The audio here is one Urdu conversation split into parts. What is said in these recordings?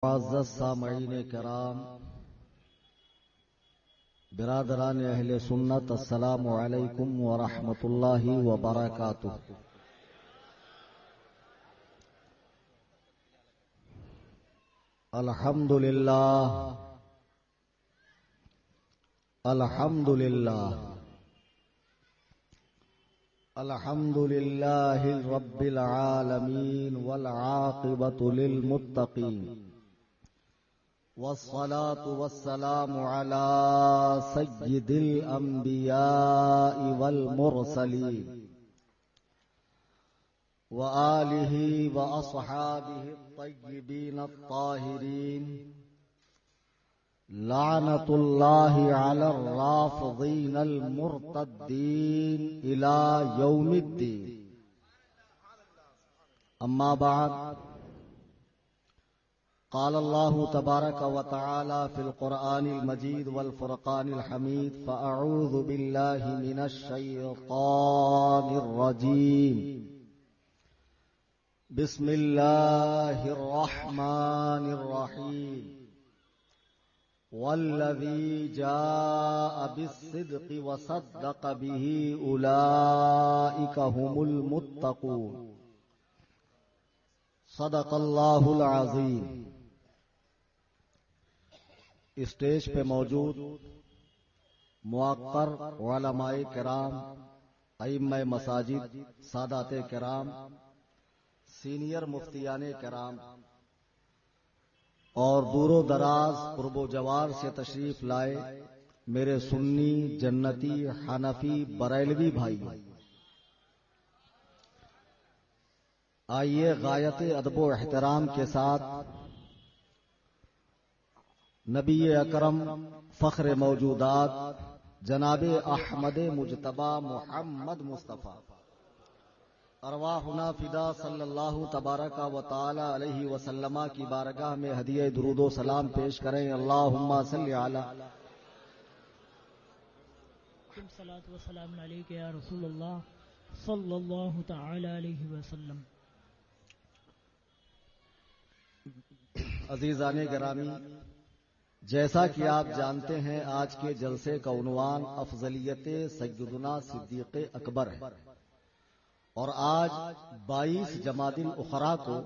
معزز سامعین کرام، برادران اہل سنت، السلام علیکم ورحمۃ اللہ وبرکاتہ۔ الحمد للہ الحمد للہ الحمد للہ رب العالمین والعاقبۃ للمتقین، والصلاة والسلام على سيد الأنبياء والمرسلين وآله وأصحابه الطيبين الطاهرين، لعنة الله على الرافضين المرتدين إلى يوم الدين. أما بعد، قال الله تبارك وتعالى في القرآن المجيد والفرقان الحميد: فأعوذ بالله من الشيطان الرجيم، بسم الله الرحمن الرحيم، والذي جاء بالصدق وصدق به أولئك هم المتقون. صدق اللہ العظیم. اسٹیج پہ موجود موقر علماء کرام، ائمہ مساجد، سادات کرام، سینئر مفتیان کرام اور دور و دراز قرب و جوار سے تشریف لائے میرے سنی، جنتی، حنفی، بریلوی بھائی، آئیے غایت ادب و احترام کے ساتھ نبی اکرم فخر موجودات جناب احمد مجتبی محمد مصطفیٰ ارواحنا فدا صلی اللہ تبارک و تعالی علیہ وسلم کی بارگاہ میں ہدیہ درود و سلام پیش کریں. اللہم صلی علی صلاۃ و سلام علیک یا رسول اللہ صلی اللہ تعالی علیہ وسلم. عزیزان گرامی، جیسا کہ آپ جانتے ہیں آج کے جلسے کا عنوان افضلیت سیدنا صدیق اکبر ہے، اور آج 22 جمادی الاخری کو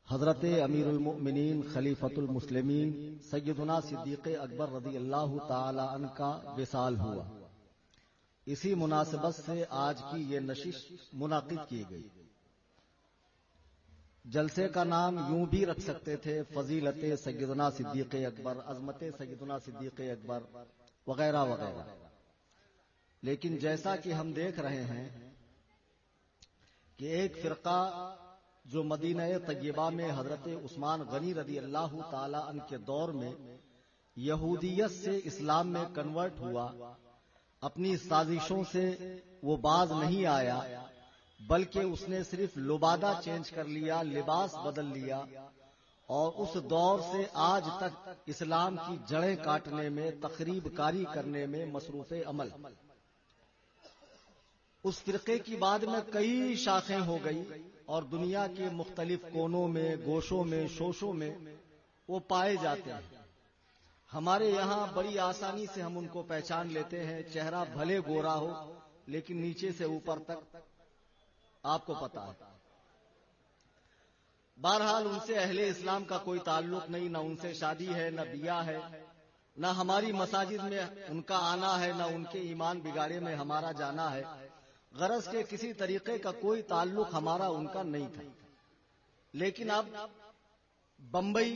حضرت امیر المؤمنین خلیفۃ المسلمین سیدنا صدیق اکبر رضی اللہ تعالی عنہ کا وصال ہوا. اسی مناسبت سے آج کی یہ نشست منعقد کی گئی. جلسے کا نام یوں بھی رکھ سکتے تھے: فضیلت سیدنا صدیق اکبر، عظمت سیدنا صدیق اکبر وغیرہ وغیرہ. لیکن جیسا کہ ہم دیکھ رہے ہیں کہ ایک فرقہ جو مدینہ طیبہ میں حضرت عثمان غنی رضی اللہ تعالی عنہ کے دور میں یہودیت سے اسلام میں کنورٹ ہوا، اپنی سازشوں سے وہ باز نہیں آیا، بلکہ اس نے صرف لبادہ چینج کر لیا، لباس بدل لیا، اور اس دور سے آج تک اسلام کی جڑیں کاٹنے میں، تخریب کاری کرنے میں مصروف عمل. اس فرقے کی بعد میں کئی شاخیں ہو گئی اور دنیا کے مختلف کونوں میں، گوشوں میں، شوشوں میں وہ پائے جاتے ہیں. ہمارے یہاں بڑی آسانی سے ہم ان کو پہچان لیتے ہیں. چہرہ بھلے گورا ہو لیکن نیچے سے اوپر تک آپ کو پتا ہے. بہرحال ان سے اہل اسلام کا کوئی تعلق نہیں، نہ ان سے شادی ہے، نہ بیاہ ہے، نہ ہماری مساجد میں ان کا آنا ہے، نہ ان کے ایمان بگاڑے میں ہمارا جانا ہے. غرض کے کسی طریقے کا کوئی تعلق ہمارا ان کا نہیں تھا. لیکن اب بمبئی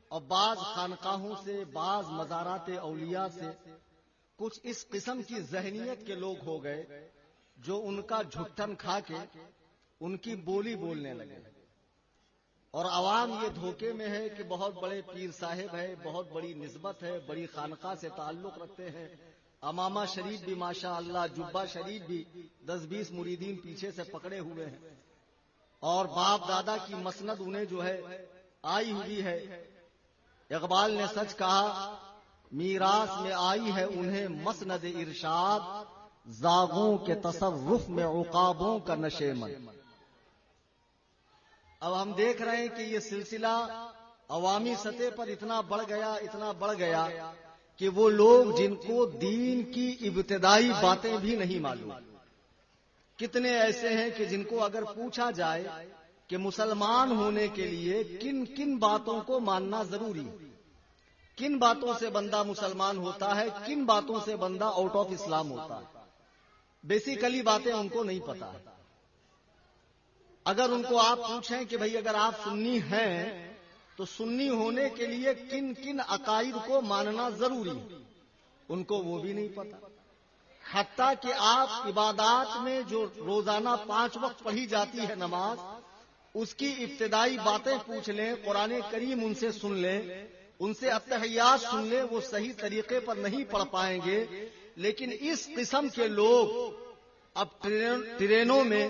اور بعض خانقاہوں سے، بعض مزارات اولیاء سے کچھ اس قسم کی ذہنیت کے لوگ ہو گئے جو ان کا جھٹن کھا کے ان کی بولی بولنے لگے، اور عوام یہ دھوکے میں ہے کہ بہت بڑے پیر صاحب ہے، بہت بڑی نسبت ہے، بڑی خانقاہ سے تعلق رکھتے ہیں، امامہ شریف بھی ماشاء اللہ، جبہ شریف بھی 10-20 مریدین پیچھے سے پکڑے ہوئے ہیں، اور باپ دادا کی مسند انہیں جو ہے آئی ہوئی ہے. اقبال نے سچ کہا، میراث میں آئی ہے انہیں مسند ارشاد، زاغوں کے تصرف میں عقابوں کا نشیمن. اب ہم دیکھ رہے ہیں کہ یہ سلسلہ عوامی سطح پر اتنا بڑھ گیا کہ وہ لوگ جن کو دین کی ابتدائی باتیں بھی نہیں معلوم، کتنے ایسے ہیں کہ جن کو اگر پوچھا جائے کہ مسلمان ہونے کے لیے کن کن باتوں کو ماننا ضروری ہے، کن باتوں سے بندہ مسلمان ہوتا ہے، کن باتوں سے بندہ آؤٹ آف اسلام ہوتا ہے، بیسیکلی باتیں ان کو نہیں پتا ہے۔ اگر ان کو آپ پوچھیں کہ بھئی اگر آپ سنی ہیں تو سنی ہونے کے لیے کن کن عقائد کو ماننا ضروری ہے، ان کو وہ بھی نہیں پتا۔ حتیٰ کہ آپ عبادات میں جو روزانہ 5 وقت پڑھی جاتی ہے نماز، اس کی ابتدائی باتیں پوچھ لیں، قرآن کریم ان سے سن لیں، ان سے التحیات سن لیں، وہ صحیح طریقے پر نہیں پڑھ پائیں گے۔ لیکن اس قسم کے لوگ اب ٹرینوں میں،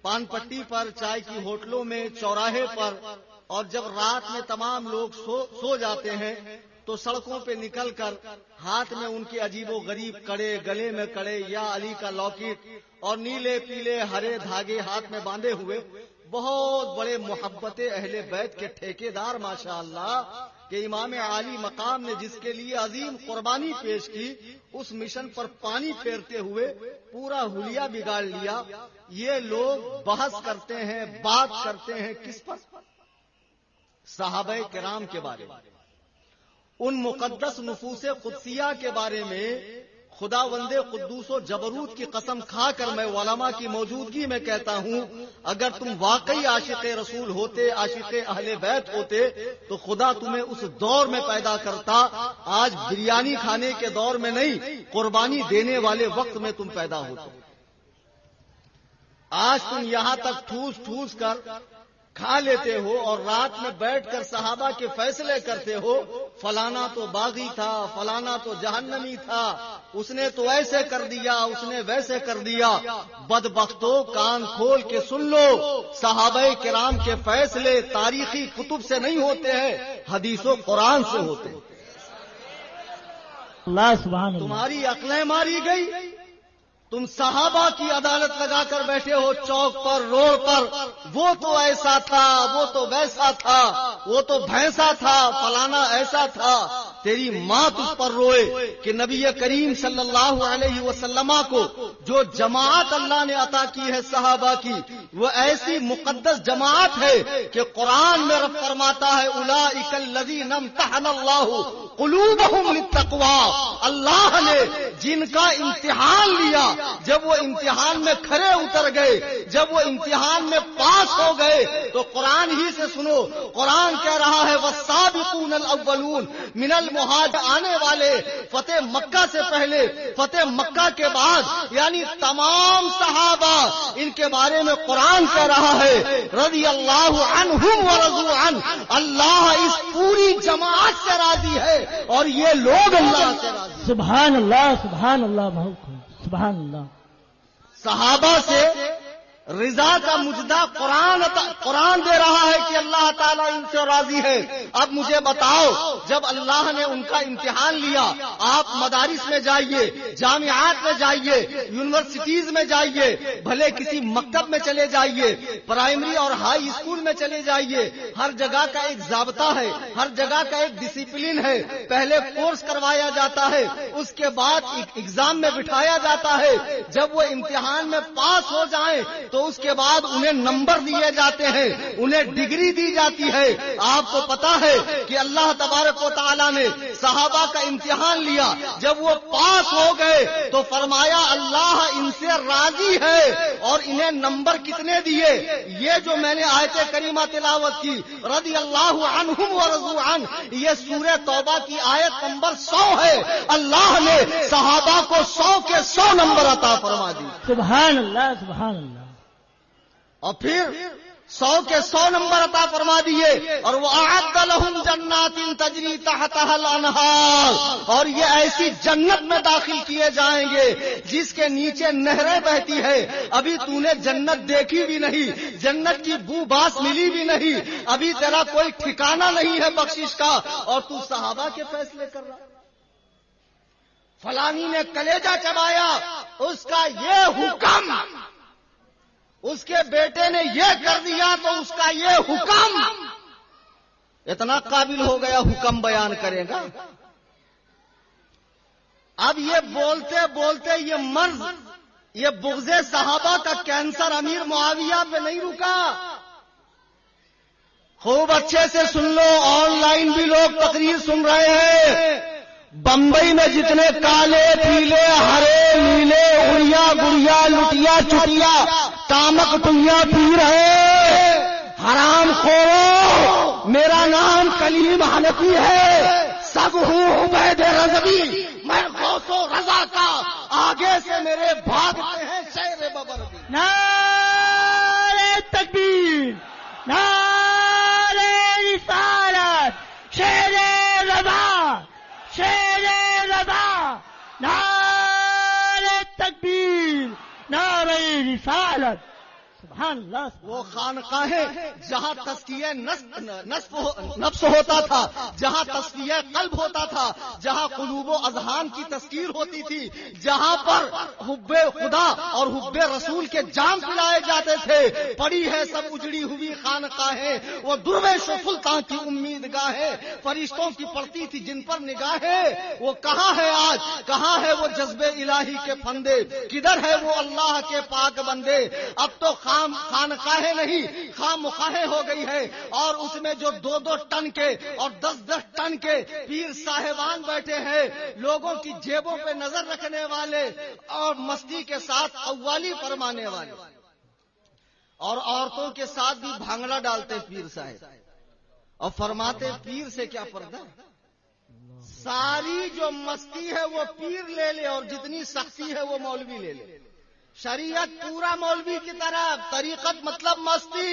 پان پٹی پر، چائے کی ہوٹلوں میں، چوراہے پر، اور جب رات میں تمام لوگ سو جاتے ہیں تو سڑکوں پہ نکل کر ہاتھ میں ان کے عجیب و غریب کڑے، گلے میں کڑے، یا علی کا لاکٹ اور نیلے پیلے ہرے دھاگے ہاتھ میں باندھے ہوئے بہت بڑے محبت اہل بیت کے ٹھیکیدار ماشاءاللہ کہ امام عالی مقام نے جس کے لیے عظیم قربانی پیش کی، اس مشن پر پانی پھیرتے ہوئے پورا حلیہ بگاڑ لیا۔ یہ لوگ بحث کرتے ہیں، بات کرتے ہیں کس پر؟ صحابہ کرام کے بارے میں، ان مقدس نفوس قدسیہ کے بارے میں۔ خدا وندے قدوس و جبروت کی قسم کھا کر میں علماء کی موجودگی میں کہتا ہوں، اگر تم واقعی عاشق رسول ہوتے، عاشق اہل بیت ہوتے تو خدا تمہیں اس دور میں پیدا کرتا، آج بریانی کھانے کے دور میں نہیں، قربانی دینے والے وقت میں تم پیدا ہوتے۔ آج تم یہاں تک ٹھوس ٹھوس کر کھا لیتے ہو اور رات میں بیٹھ کر صحابہ کے فیصلے کرتے ہو، فلانا تو باغی تھا، فلانا تو جہنمی تھا، اس نے تو ایسے کر دیا، اس نے ویسے کر دیا۔ بدبختو، کان کھول کے سن لو، صحابہ کرام کے فیصلے تاریخی کتب سے نہیں ہوتے ہیں، حدیث و قرآن سے ہوتے ہیں۔ اللہ سبحان اللہ۔ تمہاری عقلیں ماری گئی، تم صحابہ کی عدالت لگا کر بیٹھے ہو چوک پر، روڈ پر، وہ تو ایسا تھا، وہ تو ویسا تھا، وہ تو بھینسا تھا، فلانا ایسا تھا۔ تیری ماں تجھ پر روئے کہ نبی کریم صلی اللہ علیہ وسلم کو جو جماعت اللہ نے عطا کی ہے صحابہ کی، وہ ایسی مقدس جماعت ہے کہ قرآن میں رب فرماتا ہے اولئک الذین امتحن اللہ قلوبہم للتقوی، اللہ نے جن کا امتحان لیا، جب وہ امتحان میں کھرے اتر گئے، جب وہ امتحان میں پاس ہو گئے تو قرآن ہی سے سنو، قرآن کہہ رہا ہے والسابقون الاولون من المہاجرین، آنے والے فتح مکہ سے پہلے، فتح مکہ کے بعد، یعنی تمام صحابہ، ان کے بارے میں قرآن کہہ رہا ہے رضی اللہ عنہم ورضوا عنہ، اللہ اس پوری جماعت سے راضی ہے اور یہ لوگ اللہ سے راضی ہیں۔ سبحان اللہ، سبحان اللہ، سبحان اللہ۔ صحابہ سے رضا کا مجدہ قرآن دے رہا ہے کہ اللہ تعالیٰ ان سے راضی ہے۔ اب مجھے بتاؤ، جب اللہ نے ان کا امتحان لیا، آپ مدارس میں جائیے، جامعات میں جائیے، یونیورسٹیز میں جائیے، بھلے کسی مکتب میں چلے جائیے، پرائمری اور ہائی اسکول میں چلے جائیے، ہر جگہ کا ایک ضابطہ ہے، ہر جگہ کا ایک ڈسپلن ہے۔ پہلے کورس کروایا جاتا ہے، اس کے بعد ایگزام میں بٹھایا جاتا ہے، جب وہ امتحان میں پاس ہو جائیں تو اس کے بعد انہیں نمبر دیے جاتے ہیں، انہیں ڈگری دی جاتی ہے۔ آپ کو پتا ہے کہ اللہ تبارک و تعالیٰ نے صحابہ کا امتحان لیا، جب وہ پاس ہو گئے تو فرمایا اللہ ان سے راضی ہے، اور انہیں نمبر کتنے دیے؟ یہ جو میں نے آیت کریمہ تلاوت کی رضی اللہ عنہم ورضوا عنہ، یہ سورہ توبہ کی آیت نمبر 100 ہے۔ اللہ نے صحابہ کو 100 کے 100 نمبر عطا فرما دی۔ سبحان اللہ، سبحان اللہ۔ اور پھر 100 کے 100 نمبر عطا فرما دیے، اور وہ اعد لہم جنات تجری تحتها الانہار، اور یہ ایسی جنت میں داخل کیے جائیں گے جس کے نیچے نہریں بہتی ہے۔ ابھی تو نے جنت دیکھی بھی نہیں، جنت کی بو باس ملی بھی نہیں، ابھی تیرا کوئی ٹھکانہ نہیں ہے بخشش کا، اور تو صحابہ کے فیصلے کر رہا۔ فلانی نے کلیجہ چبایا، اس کا یہ حکم، اس کے بیٹے نے یہ کر دیا تو اس کا یہ حکم اتنا قابل ہو گیا حکم بیان کرے گا. اب یہ بولتے بولتے یہ مرض، یہ بغض صحابہ کا کینسر امیر معاویہ پہ نہیں رکا. خوب اچھے سے سن لو، آن لائن بھی لوگ تقریر سن رہے ہیں. بمبئی میں جتنے کالے پیلے ہرے نیلے اڑیا گڑیا لٹیا چٹیا تامک ٹنیا پی رہے حرام خورو، میرا نام کلیم حنفی ہے، سب ہوں عبید رضوی، میں غوث و رضا کا، آگے سے میرے بھاگتے ہیں شیر ببر بھی. نعرہ تکبیر، نعرہ رسالت، شیر رضا، شیر رضا، نعرہ تکبیر، نعرہ رسالت. سبحان اللہ. وہ خانقاہیں جہاں تزکیہ نفس ہوتا تھا، جہاں تزکیہ قلب ہوتا تھا، جہاں قلوب و اذہان کی تذکیر ہوتی تھی، جہاں پر حب خدا اور حب رسول کے جام پلائے جاتے تھے، پڑی ہے سب اجڑی ہوئی خانقاہیں. وہ درویش و سلطان کی امیدگاہیں، فرشتوں کی پڑتی تھی جن پر نگاہیں. وہ کہاں ہے آج؟ کہاں ہے وہ جذب الہی کے پھندے؟ کدھر ہے وہ اللہ کے پاک بندے؟ اب تو خانقاہیں نہیں خامخواہیں ہو گئی ہے، اور اس میں جو 2-2 ٹن کے اور 10-10 ٹن کے پیر صاحبان بیٹھے ہیں، لوگوں کی جیبوں پہ نظر رکھنے والے اور مستی کے ساتھ قوالی فرمانے والے، اور عورتوں کے ساتھ بھی بھانگڑا ڈالتے پیر صاحب، اور فرماتے پیر سے کیا پردہ. ساری جو مستی ہے وہ پیر لے لے اور جتنی سختی ہے وہ مولوی لے لے. شریعت پورا مولوی کی طرح، طریقت مطلب مستی،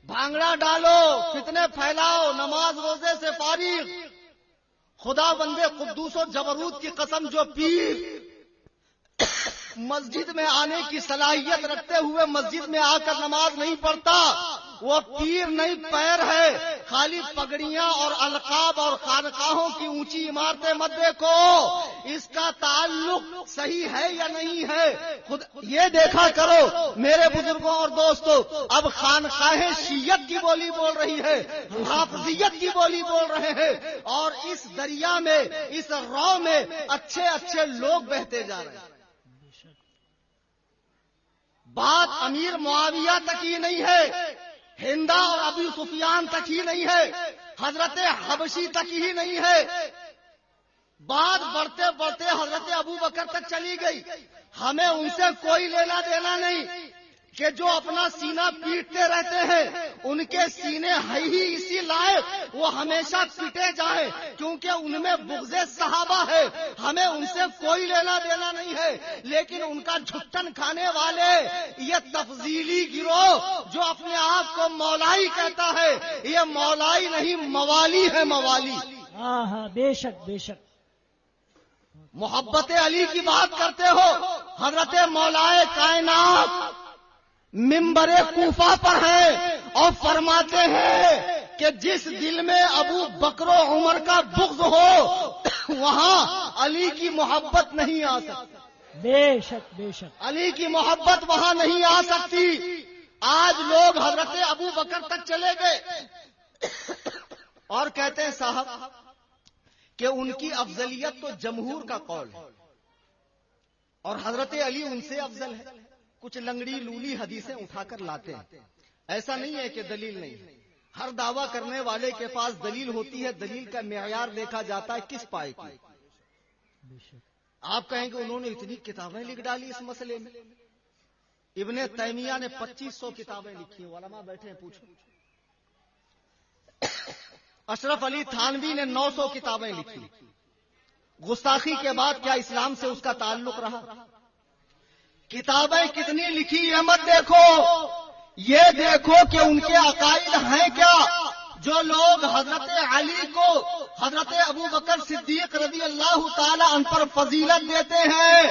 بھانگڑا ڈالو، فتنے پھیلاؤ، نماز روزے سے فارغ. خدا بندے قدوس و جبروت کی قسم، جو پیر مسجد میں آنے کی صلاحیت رکھتے ہوئے مسجد میں آ کر نماز نہیں پڑھتا، وہ پیر نہیں پیر ہے. خالی پگڑیاں اور القاب اور خانقاہوں کی اونچی عمارتیں مت دیکھو، اس کا تعلق صحیح ہے یا نہیں ہے خود یہ دیکھا کرو. میرے بزرگوں اور دوستو، اب خانقاہیں شیعت کی بولی بول رہی ہے، حافظیت کی بولی بول رہے ہیں، اور اس دریا میں، اس رو میں اچھے اچھے لوگ بہتے جا رہے ہیں. بات امیر معاویہ تک ہی نہیں ہے، ہندا اور ابو سفیان تک ہی نہیں ہے، حضرت حبشی تک ہی نہیں ہے. بات بڑھتے بڑھتے حضرت ابو بکر تک چلی گئی. ہمیں ان سے کوئی لینا دینا نہیں کہ جو اپنا سینہ پیٹتے رہتے ہیں، ان کے سینے ہے ہی اسی لائق، وہ ہمیشہ پیٹے جائیں، کیونکہ ان میں بغض صحابہ ہے. ہمیں ان سے کوئی لینا دینا نہیں ہے، لیکن ان کا جھٹن کھانے والے یہ تفضیلی گروہ جو اپنے آپ کو مولائی کہتا ہے، یہ مولائی نہیں موالی ہے، موالی. ہاں ہاں، بے شک بے شک. محبت علی کی بات کرتے ہو، حضرت مولائے کائنات منبر کوفہ پر ہے اور فرماتے ہیں کہ جس دل میں ابو بکر و عمر کا بغض ہو وہاں علی کی محبت نہیں آ سکتی. بے شک بے شک. علی کی محبت وہاں نہیں آ سکتی. آج لوگ حضرت ابو بکر تک چلے گئے اور کہتے ہیں صاحب کہ ان کی افضلیت تو جمہور کا قول ہے اور حضرت علی ان سے افضل ہے. کچھ لنگڑی لولی حدیثیں اٹھا کر لاتے ہیں. ایسا نہیں ہے کہ دلیل نہیں ہے، ہر دعویٰ کرنے والے کے پاس دلیل ہوتی ہے. دلیل کا معیار دیکھا جاتا ہے کس پائے کی. آپ کہیں گے انہوں نے اتنی کتابیں لکھ ڈالی اس مسئلے میں. ابن تیمیہ نے 2500 کتابیں لکھی، علماء بیٹھے ہیں پوچھو. اشرف علی تھانوی نے 900 کتابیں لکھی. گستاخی کے بعد کیا اسلام سے اس کا تعلق رہا؟ کتابیں کتنی لکھی یہ مت دیکھو، یہ دیکھو کہ ان کے عقائد ہیں کیا. جو لوگ حضرت علی کو حضرت ابو بکر صدیق رضی اللہ تعالی عنہ پر فضیلت دیتے ہیں،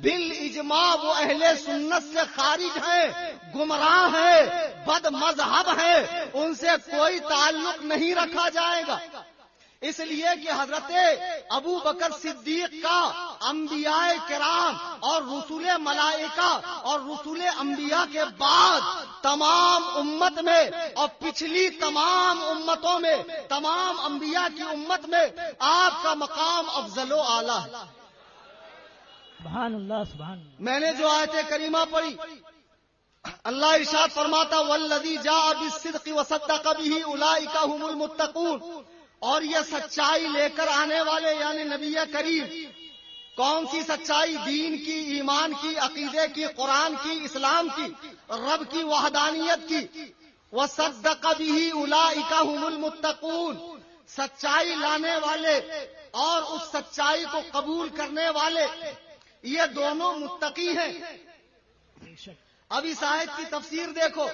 بالاجماع وہ اہل سنت سے خارج ہیں، گمراہ ہیں، بد مذہب ہیں، ان سے کوئی تعلق نہیں رکھا جائے گا. اس لیے کہ حضرت ابو بکر صدیق کا انبیاء کرام اور رسول ملائکہ اور رسول انبیاء کے بعد تمام امت میں اور پچھلی تمام امتوں میں تمام انبیاء کی امت میں آپ کا مقام افضل و اعلیٰ ہے. سبحان اللہ سبحان اللہ. میں نے جو آیت کریمہ پڑھی، اللہ ارشاد فرماتا والذی جاء بالصدق وصدق به اولئک هم المتقون، اور یہ سچائی لے کر آنے والے یعنی نبی کریم. کون سی سچائی؟ دین کی، ایمان کی، عقیدے کی، قرآن کی، اسلام کی، رب کی وحدانیت کی. وصدق به اولئک هم المتقون، سچائی لانے والے اور اس سچائی کو قبول کرنے والے، یہ دونوں متقی ہیں. اب اس آیت کی تفسیر دیکھو،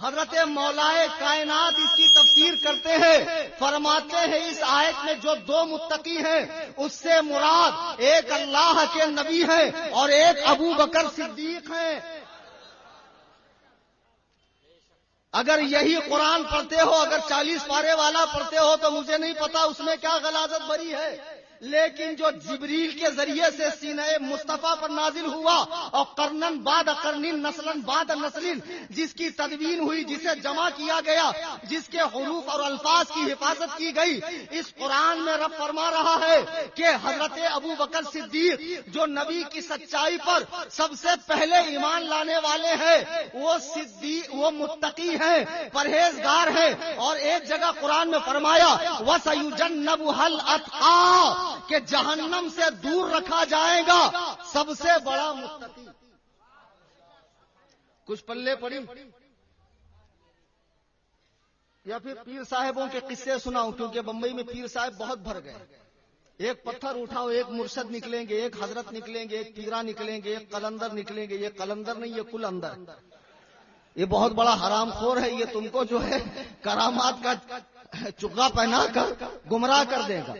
حضرت مولائے کائنات اس کی تفسیر کرتے ہیں، فرماتے ہیں اس آیت میں جو دو متقی ہیں اس سے مراد ایک اللہ کے نبی ہیں اور ایک ابو بکر صدیق ہیں. اگر یہی قرآن پڑھتے ہو، اگر 40 پارے والا پڑھتے ہو تو مجھے نہیں پتا اس میں کیا غلاظت بھری ہے، لیکن جو جبریل کے ذریعے سے سینہ مصطفیٰ پر نازل ہوا اور قرنن بعد قرنن نسلن بعد نسلن جس کی تدوین ہوئی، جسے جمع کیا گیا، جس کے حروف اور الفاظ کی حفاظت کی گئی، اس قرآن میں رب فرما رہا ہے کہ حضرت ابو بکر صدیق جو نبی کی سچائی پر سب سے پہلے ایمان لانے والے ہیں، وہ صدیق، وہ متقی ہیں، پرہیزگار ہیں. اور ایک جگہ قرآن میں فرمایا وَسَيُجَنَّبُهَا الْأَتْقَى، کہ جہنم سے دور رکھا جائے گا سب سے بڑا متقی. کچھ پلے پڑی یا پھر پیر صاحبوں کے قصے سناؤں، کیونکہ بمبئی میں پیر صاحب بہت بھر گئے. ایک پتھر اٹھاؤ، ایک مرشد نکلیں گے، ایک حضرت نکلیں گے، ایک پیرا نکلیں گے، ایک قلندر نکلیں گے. یہ قلندر نہیں، یہ کل اندر. یہ بہت بڑا حرام خور ہے، یہ تم کو جو ہے کرامات کا چگا پہنا کر گمراہ کر دے گا.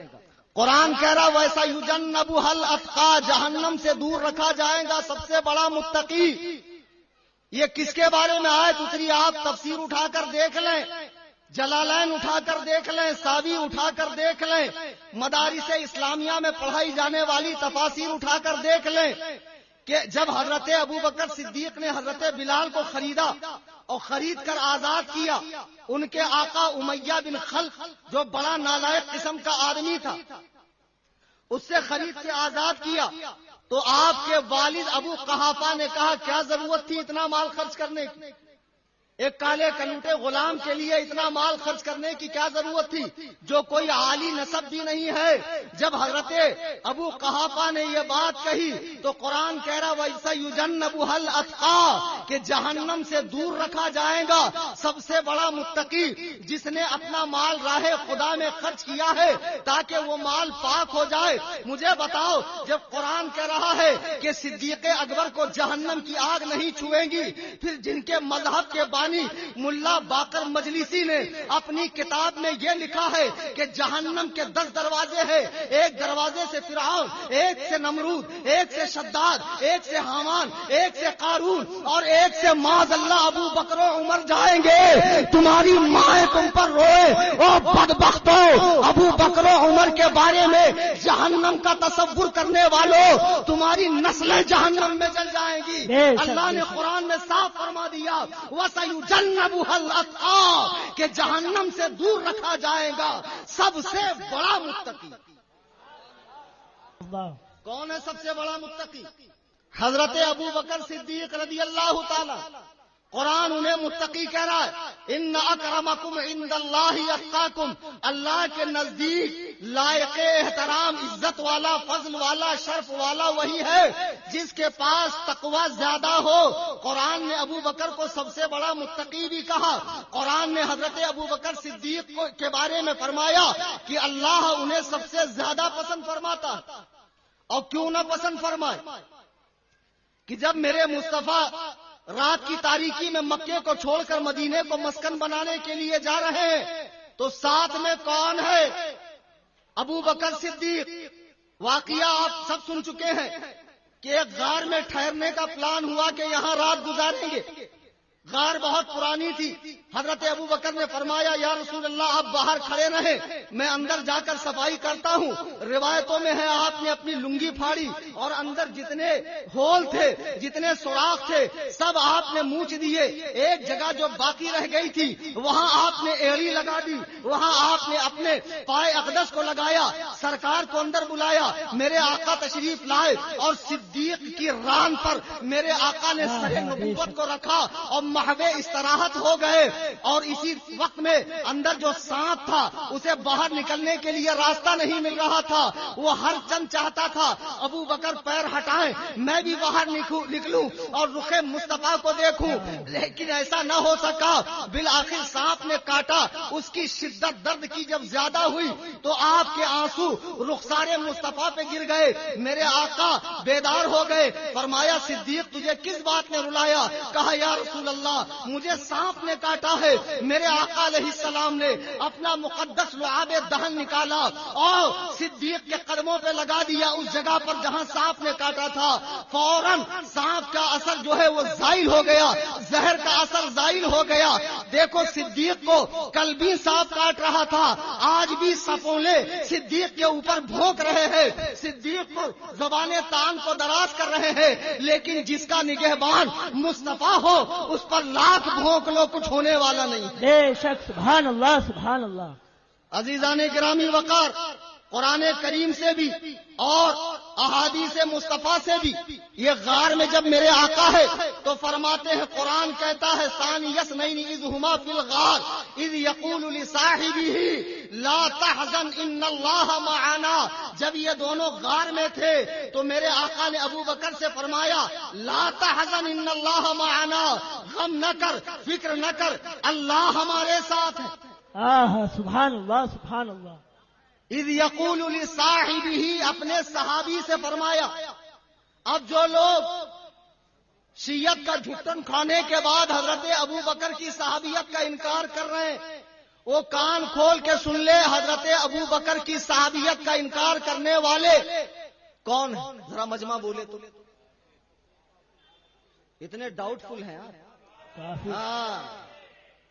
قرآن کہہ رہا ویسا یجنبها الاتقى، جہنم سے دور رکھا جائے گا سب سے بڑا متقی. یہ کس کے بارے میں آیت اتری؟ آپ تفسیر اٹھا کر دیکھ لیں، جلالین اٹھا کر دیکھ لیں، ساوی اٹھا کر دیکھ لیں، مدارس اسلامیہ میں پڑھائی جانے والی تفاسیر اٹھا کر دیکھ لیں کہ جب حضرت ابو بکر صدیق نے حضرت بلال کو خریدا اور خرید کر آزاد کیا، ان کے آقا امیہ بن خلف جو بڑا نالائق قسم کا آدمی تھا، اس سے خرید کے آزاد کیا، تو آپ کے والد ابو قحافہ نے کہا کیا ضرورت تھی اتنا مال خرچ کرنے کی؟ ایک کالے کلوٹے غلام کے لیے اتنا مال خرچ کرنے کی کیا ضرورت تھی، جو کوئی عالی نسب بھی نہیں ہے؟ جب حضرت ابو قحافہ نے یہ بات کہی تو قرآن کہہ رہا وَإِذَا يُجَنَّبُهَا الْأَتْقَى، کہ جہنم سے دور رکھا جائے گا سب سے بڑا متقی، جس نے اپنا مال راہ خدا میں خرچ کیا ہے تاکہ وہ مال پاک ہو جائے. مجھے بتاؤ، جب قرآن کہہ رہا ہے کہ صدیق اکبر کو جہنم کی آگ نہیں چھوئے گی، پھر جن کے مذہب کے ملا باقر مجلسی نے اپنی کتاب میں یہ لکھا ہے کہ جہنم کے 10 دروازے ہیں، ایک دروازے سے فرعون، ایک سے نمرود، ایک سے شداد، ایک سے حامان، ایک سے قارون اور ایک سے معاذ اللہ ابو بکر و عمر جائیں گے. تمہاری مائیں تم پر روئے اور بدبختوں، ابو بکر و عمر کے بارے میں جہنم کا تصور کرنے والوں، تمہاری نسلیں جہنم میں جل جائیں گی. اللہ نے قرآن میں صاف فرما دیا وَسَيُجَنَّبُهَا الْأَتْقَى، کہ جہنم سے دور رکھا جائے گا سب سے بڑا متقی. کون ہے سب سے بڑا متقی؟ حضرت ابو بکر صدیق رضی اللہ تعالی. قرآن انہیں متقی کہہ رہا ہے ان اکرمکم عند اللہ اتقاکم، اللہ کے نزدیک لائق احترام، عزت والا، فضل والا، شرف والا وہی ہے جس کے پاس تقوی زیادہ ہو. قرآن نے ابو بکر کو سب سے بڑا متقی بھی کہا. قرآن نے حضرت ابو بکر صدیق کے بارے میں فرمایا کہ اللہ انہیں سب سے زیادہ پسند فرماتا. اور کیوں نہ پسند فرمائے کہ جب میرے مصطفیٰ رات کی تاریکی میں مکے کو چھوڑ کر مدینے کو مسکن بنانے کے لیے جا رہے ہیں تو ساتھ میں کون ہے؟ ابو بکر صدیق. واقعہ آپ سب سن چکے ہیں کہ ایک غار میں ٹھہرنے کا پلان ہوا کہ یہاں رات گزاریں گے. غار بہت پرانی تھی. حضرت ابو بکر نے فرمایا یا رسول اللہ آپ باہر کھڑے رہیں, میں اندر جا کر صفائی کرتا ہوں. روایتوں میں ہے آپ نے اپنی لنگی پھاڑی اور اندر جتنے ہول تھے, جتنے سوراخ تھے, سب آپ نے موچ دیے. ایک جگہ جو باقی رہ گئی تھی وہاں آپ نے ایڑی لگا دی, وہاں آپ نے اپنے پائے اقدس کو لگایا, سرکار کو اندر بلایا. میرے آقا تشریف لائے اور صدیق کی ران پر میرے آقا نے سر نبوت کو رکھا اور محو استراحت ہو گئے. اور اسی وقت میں اندر جو سانپ تھا اسے باہر نکلنے کے لیے راستہ نہیں مل رہا تھا. وہ ہر چند چاہتا تھا ابو بکر پیر ہٹائیں, میں بھی باہر نکلوں اور رخ مصطفیٰ کو دیکھوں, لیکن ایسا نہ ہو سکا. بالآخر سانپ نے کاٹا. اس کی شدت درد کی جب زیادہ ہوئی تو آپ کے آنسو رخسار مصطفیٰ پہ گر گئے. میرے آقا بیدار ہو گئے. فرمایا صدیق تجھے کس بات نے رلایا؟ کہا یا رسول اللہ مجھے سانپ نے کاٹا ہے. میرے آقا علیہ السلام نے اپنا مقدس لعاب دہن نکالا اور صدیق کے قدموں پہ لگا دیا اس جگہ پر جہاں سانپ نے کاٹا تھا. فوراً سانپ کا اثر جو ہے وہ زائل ہو گیا, زہر کا اثر زائل ہو گیا. دیکھو صدیق کو کل بھی سانپ کاٹ رہا تھا, آج بھی سپولے صدیق کے اوپر بھونک رہے ہیں, صدیق کو زبانیں تان کو دراز کر رہے ہیں. لیکن جس کا نگہبان مصطفیٰ ہو اس پر لاکھ بھونک لو کچھ ہونے والا نہیں. بے شک, سبحان اللہ سبحان اللہ. عزیزان گرامی وقار, قرآن کریم سے بھی اور احادیث مصطفیٰ سے بھی یہ غار میں جب میرے آقا ہے تو فرماتے ہیں, قرآن کہتا ہے ثانی یسنین اذ ہما فی الغار اذ یقول لصاحبہ لا تحزن ان اللہ معنا. جب یہ دونوں غار میں تھے تو میرے آقا نے ابو بکر سے فرمایا لا تحزن ان اللہ معنا, غم نہ کر, فکر نہ کر, اللہ ہمارے ساتھ ہے. سبحان اللہ سبحان اللہ. اذ یقول لصاحبہ, اپنے صحابی سے فرمایا. اب جو لوگ شیعت کا جھٹن کھانے کے بعد حضرت ابو بکر کی صحابیت کا انکار کر رہے ہیں, وہ کان کھول کے سن لے حضرت ابو بکر کی صحابیت کا انکار کرنے والے کون ہیں؟ ذرا مجمع بولے تو. اتنے ڈاؤٹ فل ہیں آپ, ہاں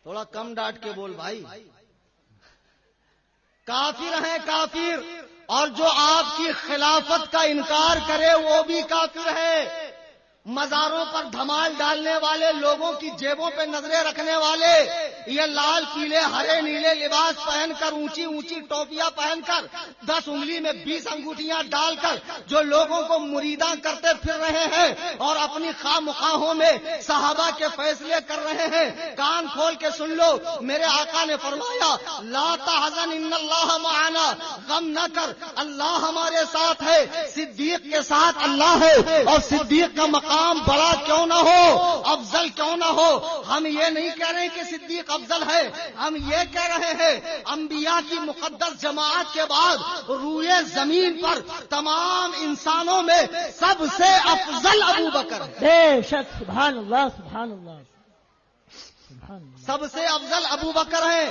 تھوڑا کم ڈانٹ کے بول بھائی. کافر ہیں کافر, اور جو آپ کی خلافت کا انکار کرے وہ بھی کافر ہے. مزاروں پر دھمال ڈالنے والے, لوگوں کی جیبوں پہ نظریں رکھنے والے, یہ لال پیلے ہرے نیلے لباس پہن کر, اونچی اونچی ٹوپیاں پہن کر, 10 انگلی میں 20 انگوٹیاں ڈال کر جو لوگوں کو مریداں کرتے پھر رہے ہیں اور اپنی خواہ مخواہوں میں صحابہ کے فیصلے کر رہے ہیں, کان کھول کے سن لو. میرے آقا نے فرمایا لا تحزن ان اللہ معنا, غم نہ کر, اللہ ہمارے ساتھ ہے. صدیق کے ساتھ اللہ ہے, اور صدیق کا مقام بڑا کیوں نہ ہو, افضل کیوں نہ ہو. ہم یہ نہیں کہہ رہے کہ صدیق افضل ہے, ہم یہ کہہ رہے ہیں انبیاء کی مقدس جماعت کے بعد روئے زمین پر تمام انسانوں میں سب سے افضل ابو بکر ہے. بے شک, سبحان اللہ سبحان اللہ سبحان اللہ. سب سے افضل ابو بکر ہیں.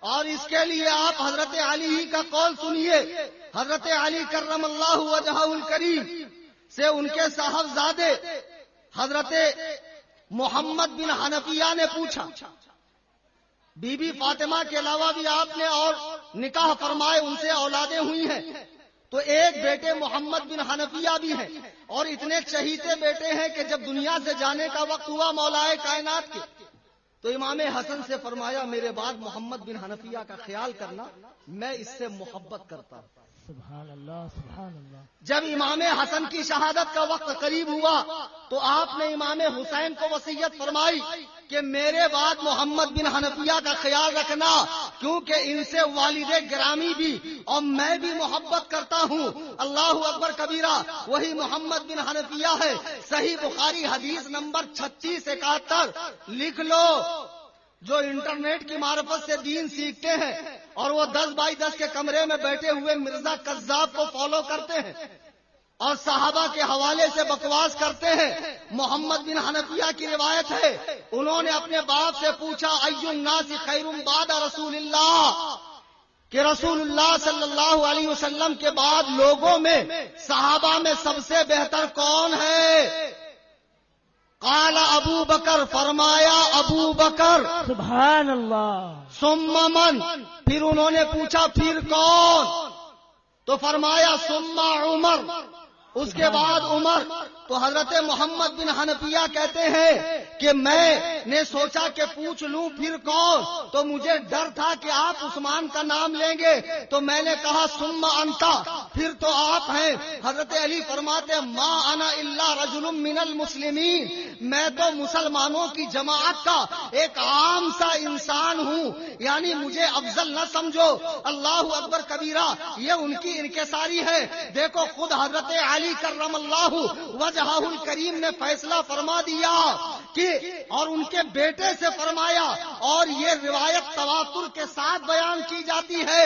اور اس کے لیے آپ حضرت علی ہی کا قول سنیے. حضرت علی کرم اللہ وجہہ الکریم سے ان کے صاحبزادے حضرت محمد بن حنفیہ نے پوچھا, بی بی فاطمہ کے علاوہ بھی آپ نے اور نکاح فرمائے, ان سے اولادیں ہوئی ہیں, تو ایک بیٹے محمد بن حنفیہ بھی ہیں, اور اتنے چہیتے بیٹے ہیں کہ جب دنیا سے جانے کا وقت ہوا مولائے کائنات کے تو امام حسن سے فرمایا میرے بعد محمد بن حنفیہ کا خیال کرنا, میں اس سے محبت کرتا ہوں. سبحان اللہ سبحان اللہ. جب امام حسن کی شہادت کا وقت قریب ہوا تو آپ نے امام حسین کو وصیت فرمائی کہ میرے بعد محمد بن حنفیہ کا خیال رکھنا, کیونکہ ان سے والد گرامی بھی اور میں بھی محبت کرتا ہوں. اللہ اکبر کبیرہ, وہی محمد بن حنفیہ ہے. صحیح بخاری حدیث نمبر 3671 لکھ لو. جو انٹرنیٹ کی معرفت سے دین سیکھتے ہیں اور وہ 10x10 کے کمرے میں بیٹھے ہوئے مرزا کذاب کو فالو کرتے ہیں اور صحابہ کے حوالے سے بکواس کرتے ہیں. محمد بن حنفیہ کی روایت ہے, انہوں نے اپنے باپ سے پوچھا ای الناس خیر بعد رسول اللہ, کہ رسول اللہ صلی اللہ علیہ وسلم کے بعد لوگوں میں صحابہ میں سب سے بہتر کون ہے؟ قال ابو بکر، فرمایا ابو بکر. سبحان اللہ. ثم من، پھر انہوں نے پوچھا پھر کون؟ تو فرمایا ثم عمر، اس کے بعد عمر. تو حضرت محمد بن حنفیہ کہتے ہیں کہ میں نے سوچا کہ پوچھ لوں پھر کون، تو مجھے ڈر تھا کہ آپ عثمان کا نام لیں گے، تو میں نے کہا ثم انتا، پھر تو آپ ہیں. حضرت علی فرماتے ما انا الا رجل من المسلمین، میں تو مسلمانوں کی جماعت کا ایک عام سا انسان ہوں، یعنی مجھے افضل نہ سمجھو. اللہ اکبر کبیرہ، یہ ان کی انکساری ہے. دیکھو خود حضرت علی کرم اللہ وجہہ الکریم نے فیصلہ فرما دیا کہ، اور ان کے بیٹے سے فرمایا، اور یہ روایت تواتر کے ساتھ بیان کی جاتی ہے.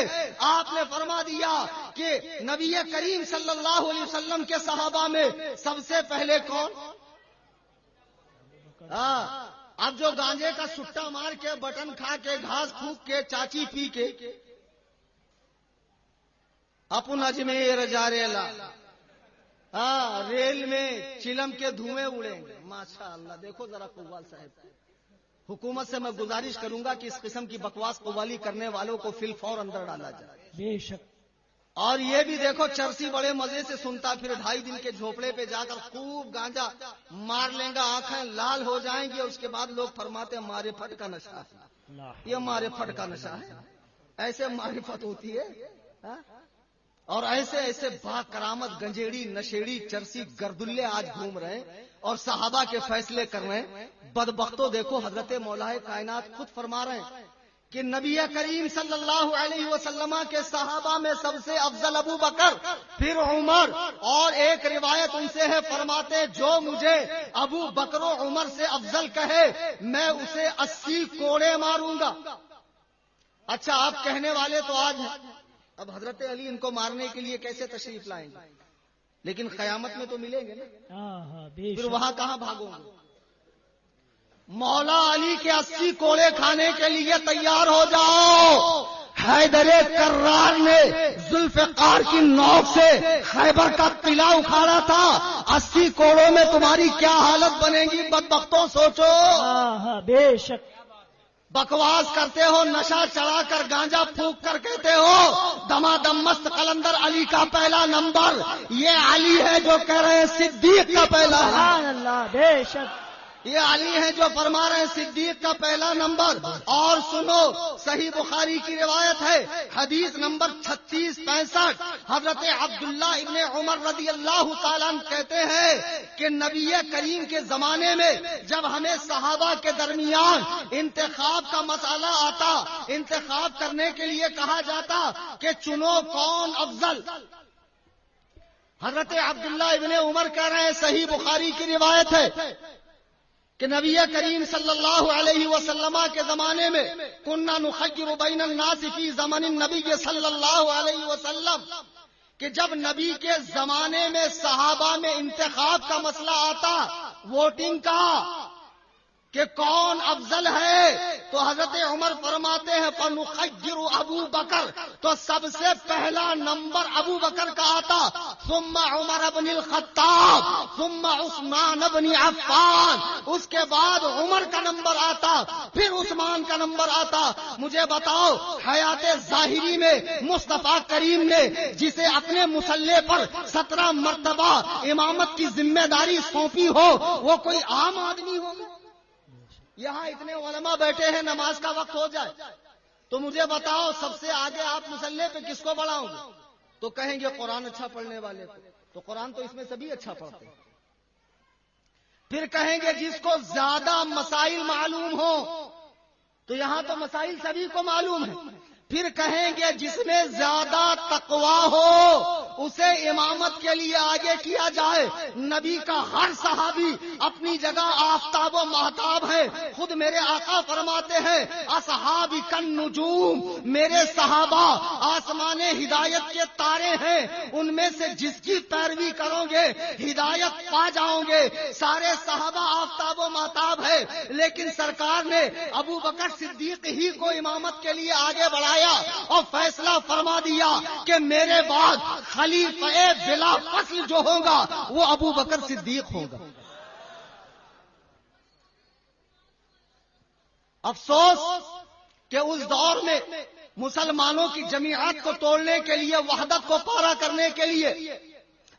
آپ نے فرما دیا کہ نبی کریم صلی اللہ علیہ وسلم کے صحابہ میں سب سے پہلے کون؟ اب جو گانجے کا سٹا مار کے، بٹن کھا کے، گھاس پھونک کے، چاچی پی کے اپن اجمیر جا ریلا، ریل میں چلم کے دھوئیں اڑیں گے. ماشاء اللہ. دیکھو ذرا قوال صاحب، حکومت سے میں گزارش کروں گا کہ اس قسم کی بکواس قوالی کرنے والوں کو فی الفور اندر ڈالا جائے. بے شک. اور یہ بھی دیکھو چرسی بڑے مزے سے سنتا، پھر 2.5 دن کے جھوپڑے پہ جا کر خوب گانجا مار لیں گا، آنکھیں لال ہو جائیں گی. اس کے بعد لوگ فرماتے ہیں معرفت کا نشہ ہے، یہ معرفت کا نشہ ہے. ایسے معرفت ہوتی ہے؟ اور ایسے ایسے با کرامت گنجیڑی نشیڑی چرسی گردلے آج گھوم رہے ہیں اور صحابہ کے فیصلے کر رہے ہیں. بدبختوں دیکھو حضرت مولا کائنات خود فرما رہے ہیں کہ نبی کریم صلی اللہ علیہ وسلم کے صحابہ میں سب سے افضل ابو بکر، پھر عمر، اور ایک روایت ان سے ہے، فرماتے جو مجھے ابو بکر و عمر سے افضل کہے میں اسے 80 کوڑے ماروں گا. اچھا آپ کہنے والے تو آج ہیں، اب حضرت علی ان کو مارنے کے لیے کیسے تشریف لائیں گے؟ لیکن قیامت میں تو ملیں گے نا، پھر وہاں کہاں بھاگو گے؟ مولا علی کے 80 کوڑے کھانے کے لیے تیار ہو جاؤ. حیدر کرار نے ذوالفقار کی نوک سے خیبر کا قلعہ اکھاڑا تھا. 80 کوڑوں میں تمہاری کیا حالت بنے گی بدبختوں، سوچو. بے شک. بکواس کرتے ہو، نشہ چڑھا کر گانجا پھونک کر کہتے ہو دمادم مست قلندر علی کا پہلا نمبر. یہ علی ہے جو کہہ رہے ہیں صدیق کا پہلا. سبحان اللہ. بے شک. یہ علی ہیں جو فرما رہے ہیں صدیق کا پہلا نمبر. اور سنو صحیح بخاری کی روایت ہے، حدیث نمبر 3665، حضرت عبداللہ ابن عمر رضی اللہ تعالیٰ عنہ کہتے ہیں کہ نبی کریم کے زمانے میں جب ہمیں صحابہ کے درمیان انتخاب کا مسئلہ آتا، انتخاب کرنے کے لیے کہا جاتا کہ چنو کون افضل، حضرت عبداللہ ابن عمر کہہ رہے ہیں صحیح بخاری کی روایت ہے کہ نبی کریم صلی اللہ علیہ وسلم کے زمانے میں کننا نخیر بین الناس فی زمن النبی صلی اللہ علیہ وسلم، کہ جب نبی کے زمانے میں صحابہ میں انتخاب کا مسئلہ آتا، ووٹنگ کا کہ کون افضل ہے، تو حضرت عمر فرماتے ہیں فنخیر ابو بکر، تو سب سے پہلا نمبر ابو بکر کا آتا، ثم عمر بن الخطاب، ثم عثمان بن عفان، اس کے بعد عمر کا نمبر آتا، پھر عثمان کا نمبر آتا. مجھے بتاؤ حیات ظاہری میں مصطفیٰ کریم نے جسے اپنے مسلح پر 17 مرتبہ امامت کی ذمہ داری سونپی ہو، وہ کوئی عام آدمی ہوگا؟ یہاں اتنے علماء بیٹھے ہیں، نماز کا وقت ہو جائے تو مجھے بتاؤ سب سے آگے آپ مسلح پہ کس کو بڑھاؤ گے؟ تو کہیں گے قرآن اچھا پڑھنے والے کو، تو قرآن تو اس میں سبھی اچھا پڑھتے ہیں. پھر کہیں گے جس کو زیادہ مسائل معلوم ہو، تو یہاں تو مسائل سبھی کو معلوم ہے. پھر کہیں گے جس میں زیادہ تقوی ہو اسے امامت کے لیے آگے کیا جائے. نبی کا ہر صحابی اپنی جگہ آفتاب و مہتاب ہے. خود میرے آقا فرماتے ہیں اصحابی کن نجوم، میرے صحابہ آسمان ہدایت کے تارے ہیں، ان میں سے جس کی پیروی کرو گے ہدایت پا جاؤ گے. سارے صحابہ آفتاب و مہتاب ہے، لیکن سرکار نے ابو بکر صدیق ہی کو امامت کے لیے آگے بڑھایا اور فیصلہ فرما دیا کہ میرے بعد خلیفہ بلا فصل جو ہوگا وہ ابو بکر صدیق ہوگا. افسوس کہ اس دور میں مسلمانوں کی جماعت کو توڑنے کے لیے، وحدت کو پارا کرنے کے لیے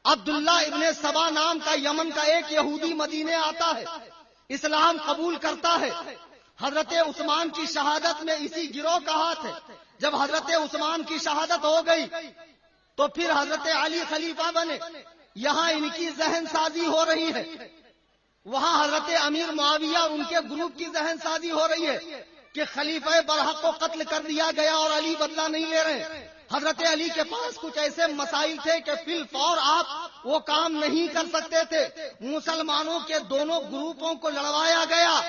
عبداللہ ابن سبا نام کا یمن کا ایک یہودی مدینے آتا ہے، اسلام قبول کرتا ہے۔ حضرت عثمان کی شہادت میں اسی گروہ کا ہاتھ ہے۔ جب حضرت عثمان کی شہادت ہو گئی تو پھر حضرت علی خلیفہ بنے، یہاں ان کی ذہن سازی ہو رہی ہے، وہاں حضرت امیر معاویہ اور ان کے گروپ کی ذہن سازی ہو رہی ہے کہ خلیفہ برحق کو قتل کر دیا گیا اور علی بدلہ نہیں لے رہے۔ حضرت علی کے پاس کچھ ایسے مسائل تھے کہ فی الفور آپ وہ کام نہیں کر سکتے تھے۔ مسلمانوں کے دونوں گروپوں کو لڑوایا گیا،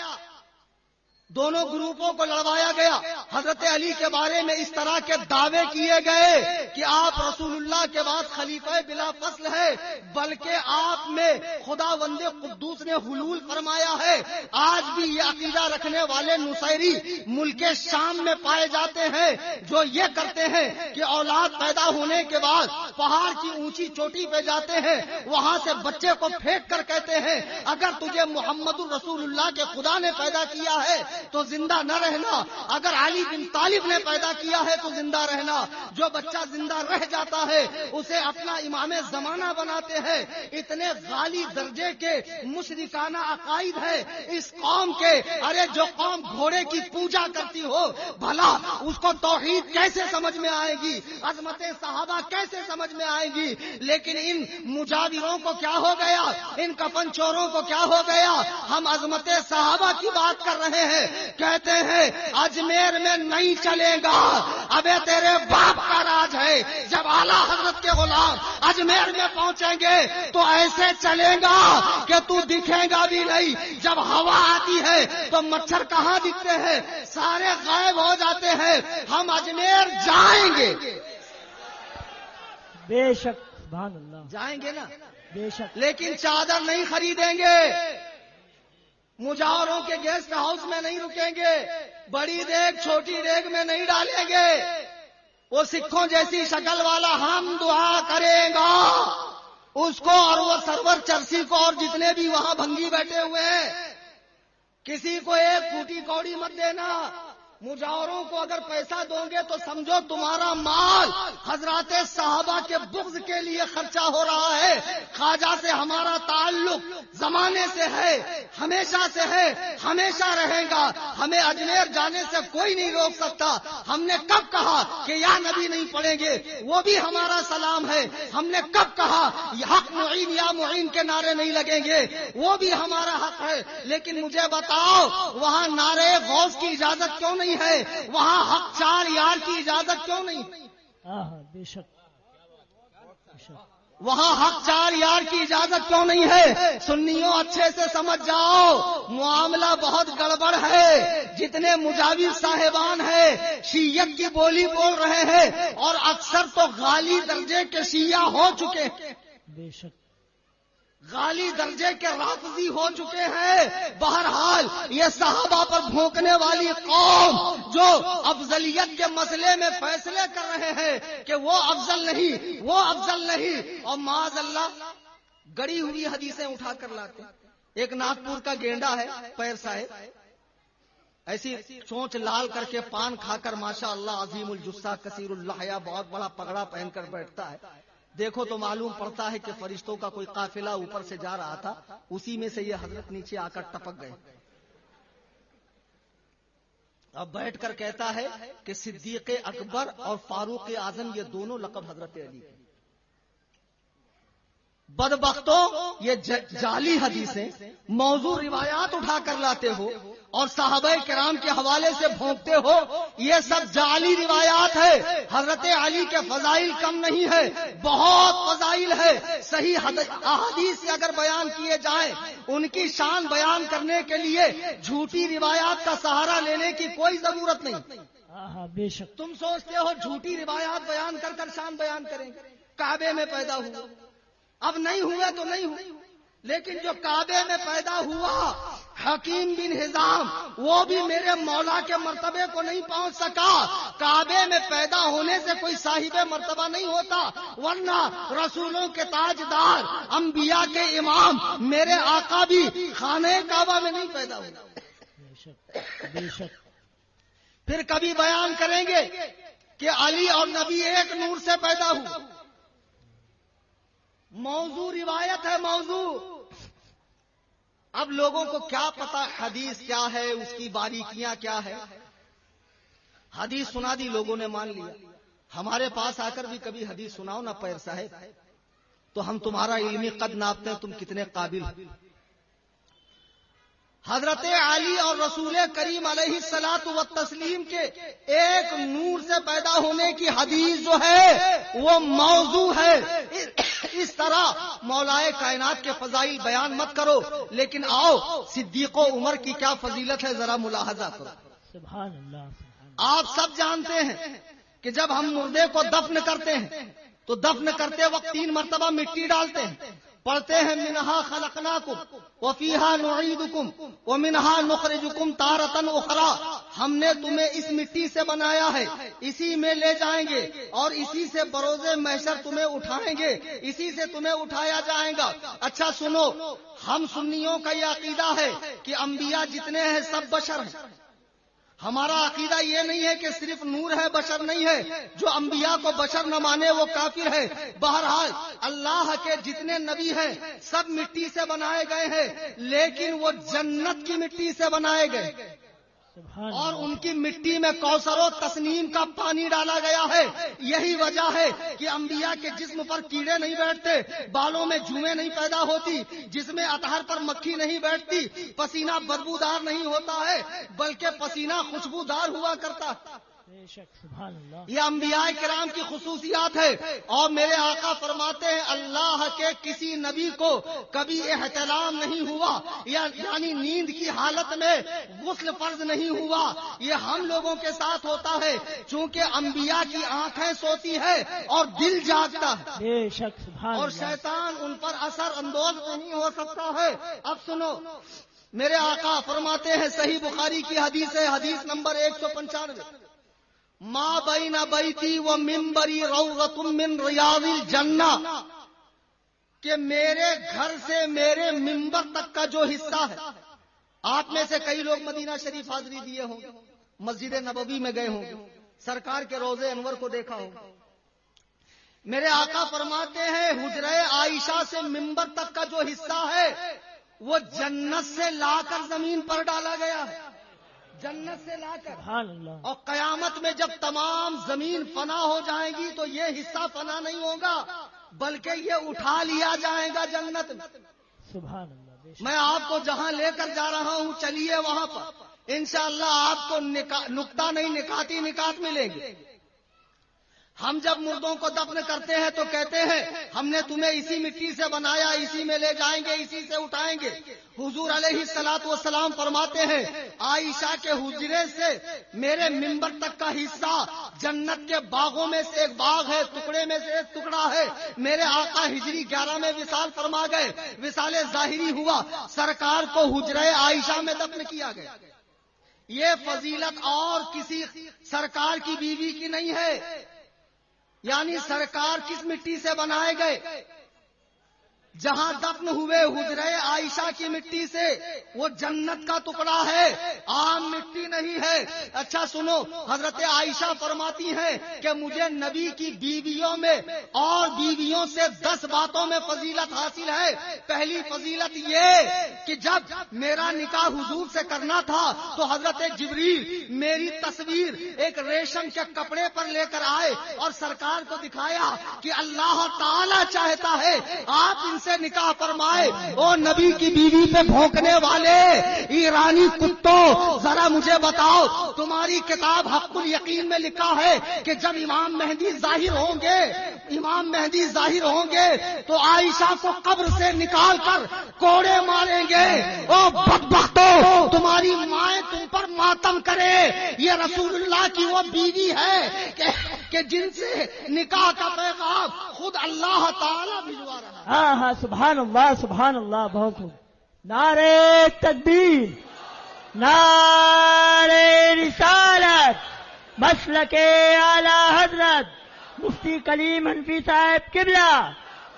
دونوں گروپوں کو لڑوایا گیا۔ حضرت علی کے بارے میں اس طرح کے دعوے کیے گئے کہ آپ رسول اللہ کے بعد خلیفہ بلا فصل ہے، بلکہ آپ میں خداوند قدوس نے حلول فرمایا ہے۔ آج بھی یہ عقیدہ رکھنے والے نصیری ملک شام میں پائے جاتے ہیں، جو یہ کرتے ہیں کہ اولاد پیدا ہونے کے بعد پہاڑ کی اونچی چوٹی پہ جاتے ہیں، وہاں سے بچے کو پھینک کر کہتے ہیں اگر تجھے محمد الرسول اللہ کے خدا نے پیدا کیا ہے تو زندہ نہ رہنا، اگر علی بن طالب نے پیدا کیا ہے تو زندہ رہنا۔ جو بچہ زندہ رہ جاتا ہے اسے اپنا امام زمانہ بناتے ہیں۔ اتنے غالی درجے کے مشرکانہ عقائد ہے اس قوم کے۔ ارے جو قوم گھوڑے کی پوجا کرتی ہو، بھلا اس کو توحید کیسے سمجھ میں آئے گی، عظمت صحابہ کیسے سمجھ میں آئے گی؟ لیکن ان مجاوروں کو کیا ہو گیا، ان کفن چوروں کو کیا ہو گیا؟ ہم عظمت صحابہ کی بات کر رہے ہیں، کہتے ہیں اجمیر میں نہیں چلے گا، ابے تیرے باپ کا راج ہے۔ جب اعلیٰ حضرت کے غلام اجمیر میں پہنچیں گے تو ایسے چلے گا کہ تو دکھے گا بھی نہیں۔ جب ہوا آتی ہے تو مچھر کہاں دکھتے ہیں، سارے غائب ہو جاتے ہیں۔ ہم اجمیر جائیں گے، بے شک، سبحان اللہ، جائیں گے نا، بے شک، لیکن چادر نہیں خریدیں گے، مجاوروں کے گیسٹ ہاؤس میں نہیں رکیں گے، بڑی دیگ چھوٹی دیگ میں نہیں ڈالیں گے۔ وہ سکھوں جیسی شکل والا ہم دعا کرے گا اس کو، اور وہ سرور چرسی کو، اور جتنے بھی وہاں بھنگی بیٹھے ہوئے ہیں، کسی کو ایک پھوٹی کوڑی مت دینا۔ مجاوروں کو اگر پیسہ دو گے تو سمجھو تمہارا مال حضرات صحابہ کے بغض کے لیے خرچہ ہو رہا ہے۔ خواجہ سے ہمارا تعلق زمانے سے ہے، ہمیشہ سے ہے، ہمیشہ رہے گا۔ ہمیں اجمیر جانے سے کوئی نہیں روک سکتا۔ ہم نے کب کہا کہ یا نبی نہیں پڑھیں گے، وہ بھی ہمارا سلام ہے۔ ہم نے کب کہا حق معین یا معین کے نعرے نہیں لگیں گے، وہ بھی ہمارا حق ہے۔ لیکن مجھے بتاؤ وہاں نعرے غوث کی اجازت کیوں نہیں ہے، وہاں حق چار یار کی اجازت کیوں نہیں؟ بے شک، بے شک، وہاں حق چار یار کی اجازت کیوں نہیں ہے؟ سنیوں اچھے سے سمجھ جاؤ، معاملہ بہت گڑبڑ ہے۔ جتنے مجاور صاحبان ہیں شیعت کی بولی بول رہے ہیں، اور اکثر تو غالی درجے کے شیعہ ہو چکے، بے شک، غالی درجے کے رافضی ہو چکے ہیں۔ بہرحال یہ صحابہ پر بھونکنے والی قوم جو افضلیت کے مسئلے میں فیصلے کر رہے ہیں کہ وہ افضل نہیں، وہ افضل نہیں، اور معاذ اللہ گڑی ہوئی حدیثیں اٹھا کر لاتے۔ ایک ناگپور کا گینڈا ہے پیر صاحب، ایسی چونچ لال کر کے پان کھا کر ماشاء اللہ عظیم الجثہ کثیر اللحیہ بہت بڑا پگڑا پہن کر بیٹھتا ہے۔ دیکھو تو معلوم پڑتا ہے کہ فرشتوں کا کوئی قافلہ اوپر سے جا رہا تھا، اسی میں سے یہ حضرت نیچے آ کر ٹپک گئے۔ اب بیٹھ کر کہتا ہے کہ صدیق اکبر اور فاروق اعظم یہ دونوں لقب حضرت علی کے۔ بدبختوں یہ جعلی حدیثیں موضوع روایات اٹھا کر لاتے ہو اور صحابہ کرام کے حوالے سے بھونکتے ہو، یہ سب جعلی روایات ہے۔ حضرت علی کے فضائل کم نہیں ہے، بہت فضائل ہے۔ صحیح احادیث سے اگر بیان کیے جائیں، ان کی شان بیان کرنے کے لیے جھوٹی روایات کا سہارا لینے کی کوئی ضرورت نہیں۔ بے شک، تم سوچتے ہو جھوٹی روایات بیان کر کر شان بیان کریں گے، کعبے میں پیدا ہوا، اب نہیں ہوئے تو نہیں ہوئے، لیکن جو کعبے میں پیدا ہوا حکیم بن حزام، وہ بھی میرے مولا کے مرتبے کو نہیں پہنچ سکا۔ کعبے میں پیدا ہونے سے کوئی صاحب مرتبہ نہیں ہوتا، ورنہ رسولوں کے تاجدار، انبیاء کے امام میرے آقا بھی خانہ کعبہ میں نہیں پیدا ہوتا۔ بے شک، بے شک، پھر کبھی بیان کریں گے کہ علی اور نبی ایک نور سے پیدا ہوئے. موضوع روایت ہے موضوع. اب لوگوں کو کیا پتا حدیث کیا ہے, اس کی باریکیاں کیا ہے. حدیث سنا دی, لوگوں نے مان لیا. ہمارے پاس آ کر بھی کبھی حدیث سناؤ نا پیر صاحب, تو ہم تمہارا علمی قد ناپتے ہیں, تم کتنے قابل. حضرت علی اور رسول کریم علیہ الصلوۃ والتسلیم کے ایک نور سے پیدا ہونے کی حدیث جو ہے وہ موضوع ہے. اس طرح مولائے کائنات کے فضائل بیان مت کرو, لیکن آؤ صدیق و عمر کی کیا فضیلت ہے ذرا ملاحظہ کرو. سبحان اللہ. آپ سب جانتے ہیں کہ جب ہم مردے کو دفن کرتے ہیں تو دفن کرتے وقت 3 مرتبہ مٹی ڈالتے ہیں, پڑھتے ہیں منہا خلقناکم وفیہا نعیدکم ومنہا نخرجکم تارۃ اخری. ہم نے تمہیں اس مٹی سے بنایا ہے, اسی میں لے جائیں گے اور اسی سے بروز محشر تمہیں اٹھائیں گے, اسی سے تمہیں اٹھایا جائے گا. اچھا سنو, ہم سنیوں کا یہ عقیدہ ہے کہ انبیاء جتنے ہیں سب بشر ہیں. ہمارا عقیدہ یہ نہیں ہے کہ صرف نور ہے بشر نہیں ہے. جو انبیاء کو بشر نہ مانے وہ کافر ہے. بہرحال اللہ کے جتنے نبی ہیں سب مٹی سے بنائے گئے ہیں, لیکن وہ جنت کی مٹی سے بنائے گئے اور ان کی مٹی میں کوثر و تسنیم کا پانی ڈالا گیا ہے. یہی وجہ ہے کہ انبیاء کے جسم پر کیڑے نہیں بیٹھتے, بالوں میں جوئیں نہیں پیدا ہوتی, جسم اطہر پر مکھی نہیں بیٹھتی, پسینہ بدبودار نہیں ہوتا ہے بلکہ پسینہ خوشبودار ہوا کرتا. یہ انبیاء کرام کی خصوصیات ہے. اور میرے آقا فرماتے ہیں اللہ کے کسی نبی کو کبھی احتلام نہیں ہوا, یعنی نیند کی حالت میں غسل فرض نہیں ہوا. یہ ہم لوگوں کے ساتھ ہوتا ہے چونکہ انبیاء کی آنکھیں سوتی ہے اور دل جاگتا ہے, اور شیطان ان پر اثر اندوز نہیں ہو سکتا ہے. اب سنو, میرے آقا فرماتے ہیں, صحیح بخاری کی حدیث ہے, حدیث نمبر 195, ما بین بیتی و منبری روضۃ من ریاض الجنہ, کہ میرے گھر سے میرے منبر تک کا جو حصہ ہے. آپ میں سے کئی لوگ مدینہ شریف حاضری دیے ہوں, مسجد نبوی میں گئے ہوں, سرکار کے روضے انور کو دیکھا ہو. میرے آقا فرماتے ہیں حجرہ عائشہ سے منبر تک کا جو حصہ ہے وہ جنت سے لا کر زمین پر ڈالا گیا ہے, جنت سے لا کر. اور قیامت میں جب تمام زمین فنا ہو جائے گی تو یہ حصہ فنا نہیں ہوگا بلکہ یہ اٹھا لیا جائے گا جنت میں. سبحان اللہ. میں آپ کو جہاں لے کر جا رہا ہوں چلیے وہاں پر, انشاءاللہ آپ کو نکتہ نہیں نکاتی نکات ملیں گے. ہم جب مردوں کو دفن کرتے ہیں تو کہتے ہیں ہم نے تمہیں اسی مٹی سے بنایا, اسی میں لے جائیں گے, اسی سے اٹھائیں گے. حضور علیہ الصلوۃ والسلام فرماتے ہیں عائشہ کے حجرے سے میرے منبر تک کا حصہ جنت کے باغوں میں سے ایک باغ ہے, ٹکڑے میں سے ایک ٹکڑا ہے. میرے آقا ہجری 11 میں وصال فرما گئے, وصال ظاہری ہوا, سرکار کو حجرہ عائشہ میں دفن کیا گیا. یہ فضیلت اور کسی سرکار کی بیوی کی نہیں ہے. یعنی سرکار کس مٹی سے بنائے گئے, جہاں دفن ہوئے حجرہ عائشہ کی مٹی سے, وہ جنت کا ٹکڑا ہے, عام مٹی نہیں ہے. اچھا سنو, حضرت عائشہ فرماتی ہیں کہ مجھے نبی کی بیویوں میں اور بیویوں سے 10 باتوں میں فضیلت حاصل ہے. پہلی فضیلت یہ کہ جب میرا نکاح حضور سے کرنا تھا تو حضرت جبریل میری تصویر ایک ریشم کے کپڑے پر لے کر آئے اور سرکار کو دکھایا کہ اللہ تعالی چاہتا ہے آپ ان سے نکاح فرمائے. او نبی کی بیوی پہ بھونکنے والے ایرانی کتوں, ذرا مجھے بتاؤ, تمہاری کتاب حق الیقین میں لکھا ہے کہ جب امام مہدی ظاہر ہوں گے تو عائشہ کو قبر سے نکال کر کوڑے ماریں گے. او بدبختو, تمہاری مائیں تم پر ماتم کرے. یہ رسول اللہ کی وہ بیوی ہے کہ جن سے نکاح کا پیغام خود اللہ تعالی بھجوا رہا ہے. ہاں ہاں, سبحان اللہ سبحان اللہ. بہت خوب. نعرے تکبیر, نعرے رسالت, مسلک اعلی حضرت مفتی کلیم حنفی صاحب قبلہ.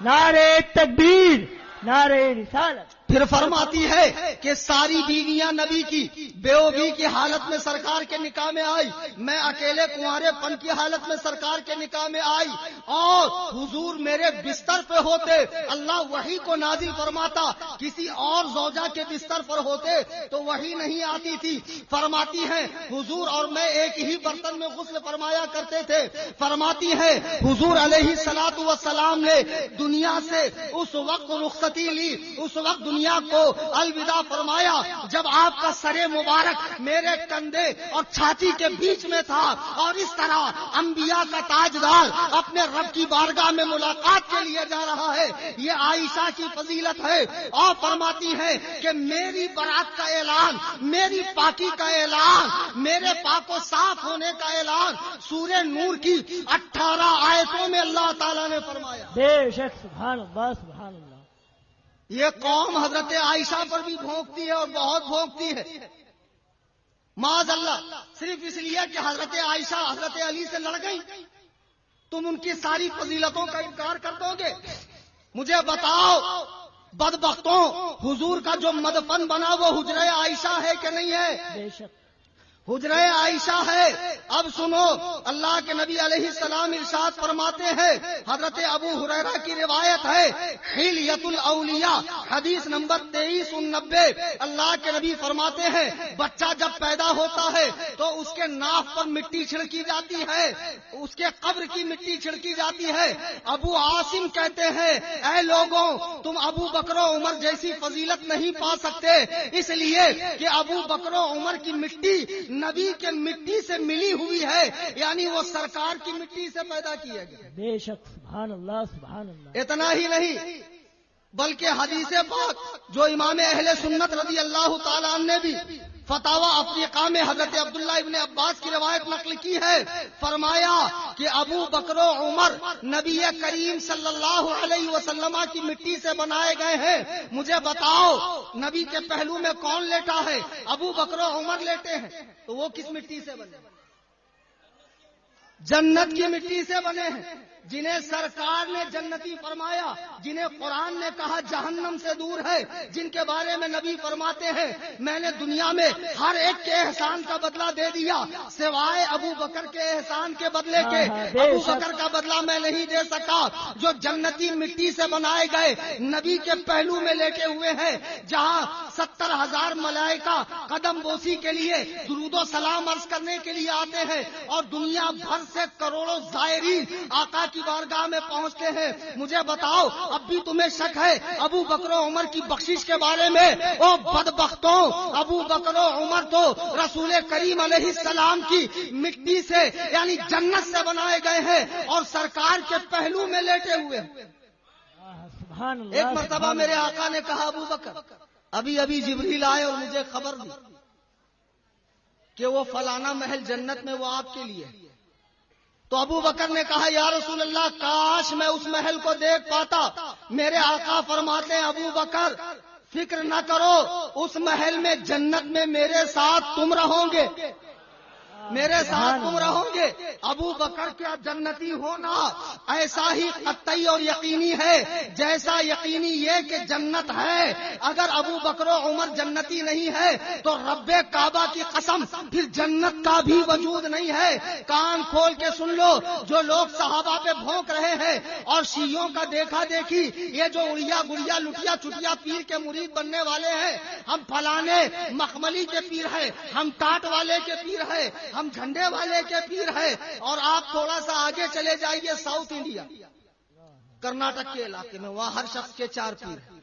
نعرے تکبیر, نعرے رسالت. پھر فرماتی ہے کہ ساری بیویاں نبی کی بیوی کی حالت میں سرکار کے نکاح میں آئی، میں اکیلے کنوارے پن کی حالت میں سرکار کے نکاح میں آئی، اور حضور میرے بستر پہ ہوتے، اللہ وحی کو نازل فرماتا، کسی اور زوجہ کے بستر پر ہوتے تو وحی نہیں آتی تھی۔ فرماتی ہیں حضور اور میں ایک ہی برتن میں غسل فرمایا کرتے تھے۔ فرماتی ہے حضور علیہ الصلوۃ والسلام نے دنیا سے اس وقت رخصتی لی، اس وقت دنیا کو الوداع فرمایا جب آپ کا سر مبارک میرے کندھے اور چھاتی کے بیچ میں تھا، اور اس طرح انبیاء کا تاجدار اپنے رب کی بارگاہ میں ملاقات کے لیے جا رہا ہے۔ یہ عائشہ کی فضیلت ہے، اور فرماتی ہے کہ میری برات کا اعلان، میری پاکی کا اعلان، میرے پاک و صاف ہونے کا اعلان سورہ نور کی 18 آیتوں میں اللہ تعالیٰ نے فرمایا۔ بے شک، سبحان اللہ سبحان اللہ۔ یہ قوم حضرت عائشہ پر بھی بھونکتی ہے اور بہت بھونکتی ہے، معاذ اللہ، صرف اس لیے کہ حضرت عائشہ حضرت علی سے لڑ گئی، تم ان کی ساری فضیلتوں کا انکار کر دو گے؟ مجھے بتاؤ بدبختوں، حضور کا جو مدفن بنا وہ حجرہ عائشہ ہے کہ نہیں ہے؟ بے شک حجرہ عائشہ ہے۔ اب سنو، اللہ کے نبی علیہ السلام ارشاد فرماتے ہیں، حضرت ابو ہریرہ کی روایت ہے، حلیۃ الاولیاء حدیث نمبر 2390، اللہ کے نبی فرماتے ہیں بچہ جب پیدا ہوتا ہے تو اس کے ناف پر مٹی چھڑکی جاتی ہے، اس کے قبر کی مٹی چھڑکی جاتی ہے۔ ابو عاصم کہتے ہیں اے لوگوں، تم ابو بکر و عمر جیسی فضیلت نہیں پا سکتے، اس لیے کہ ابو بکر و عمر کی مٹی نبی کے مٹی سے ملی ہوئی ہے، یعنی وہ سرکار کی مٹی سے پیدا کیا گیا۔ بے شک، سبحان اللہ سبحان اللہ۔ اتنا ہی نہیں بلکہ حدیث پاک جو امام اہل سنت رضی اللہ تعالیٰ عنہ نے بھی فتاوی افریقہ میں حضرت عبداللہ ابن عباس کی روایت نقل کی ہے، فرمایا کہ ابو بکر و عمر نبی کریم صلی اللہ علیہ وسلم کی مٹی سے بنائے گئے ہیں۔ مجھے بتاؤ نبی کے پہلو میں کون لیٹا ہے؟ ابو بکر و عمر لیٹے ہیں، تو وہ کس مٹی سے بنے؟ جنت کی مٹی سے بنے ہیں، جنہیں سرکار نے جنتی فرمایا، جنہیں قرآن نے کہا جہنم سے دور ہے، جن کے بارے میں نبی فرماتے ہیں میں نے دنیا میں ہر ایک کے احسان کا بدلہ دے دیا سوائے ابو بکر کے احسان کے بدلے کے، ابو بکر کا بدلہ میں نہیں دے سکا، جو جنتی مٹی سے بنائے گئے نبی کے پہلو میں لیٹے ہوئے ہیں، جہاں 70,000 ملائکہ قدم بوسی کے لیے درود و سلام عرض کرنے کے لیے آتے ہیں، اور دنیا بھر سے کروڑوں زائرین آقا کی بارگاہ میں پہنچتے ہیں۔ مجھے بتاؤ اب بھی تمہیں شک ہے ابو بکر و عمر کی بخشش کے بارے میں؟ او بدبختوں، ابو بکر و عمر تو رسول کریم علیہ السلام کی مٹی سے یعنی جنت سے بنائے گئے ہیں اور سرکار کے پہلو میں لیٹے ہوئے ہیں۔ سبحان اللہ۔ ایک مرتبہ میرے آقا نے کہا ابو بکر ابھی ابھی جبریل آئے اور مجھے خبر دی کہ وہ فلانا محل جنت میں وہ آپ کے لیے، تو ابو بکر نے کہا یا رسول اللہ کاش میں اس محل کو دیکھ پاتا۔ میرے آقا فرماتے ہیں ابو بکر فکر نہ کرو، اس محل میں جنت میں میرے ساتھ تم رہو گے، میرے ساتھ تم رہو گے۔ ابو بکر کا جنتی ہونا ایسا ہی قطعی اور یقینی ہے جیسا یقینی یہ کہ جنت ہے۔ اگر ابو بکر و عمر جنتی نہیں ہے تو رب کعبہ کی قسم پھر جنت کا بھی وجود نہیں ہے۔ کان کھول کے سن لو، جو لوگ صحابہ پہ بھونک رہے ہیں اور شیعوں کا دیکھا دیکھی، یہ جو اڑیا گڑیا لٹیا چٹیا پیر کے مرید بننے والے ہیں، ہم فلانے مخملی کے پیر ہیں، ہم ٹاٹ والے کے پیر ہیں، ہم جھنڈے والے کے پیر ہیں، اور آپ تھوڑا سا آگے چلے جائیے ساؤتھ انڈیا کرناٹک کے علاقے میں، وہاں ہر شخص کے 4 پیر ہیں،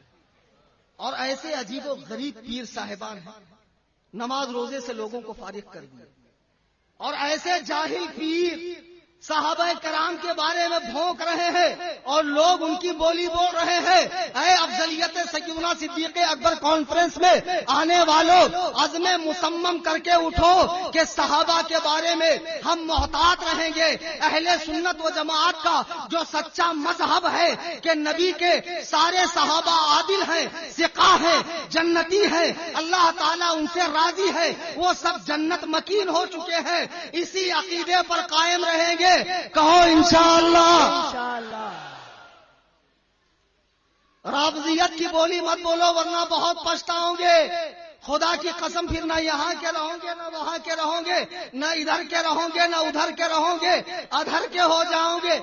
اور ایسے عجیب و غریب پیر صاحبان ہیں، نماز روزے سے لوگوں کو فارغ کر دیا، اور ایسے جاہل پیر صحابہ کرام کے بارے میں بھونک رہے ہیں اور لوگ ان کی بولی بول رہے ہیں۔ اے افضلیت سیدنا صدیق اکبر کانفرنس میں آنے والوں، عزم مصمم کر کے اٹھو کہ صحابہ کے بارے میں ہم محتاط رہیں گے۔ اہل سنت و جماعت کا جو سچا مذہب ہے کہ نبی کے سارے صحابہ عادل ہیں، ثقہ ہیں، جنتی ہیں، اللہ تعالیٰ ان سے راضی ہے، وہ سب جنت مکین ہو چکے ہیں، اسی عقیدے پر قائم رہیں گے۔ کہو انشاءاللہ۔ رافضیت کی بولی مت بولو ورنہ بہت پچھتاؤ گے. خدا کی قسم پھر نہ یہاں کے رہو گے نہ وہاں کے رہو گے نہ ادھر کے رہو گے نہ ادھر کے رہو گے, ادھر کے ہو جاؤ گے.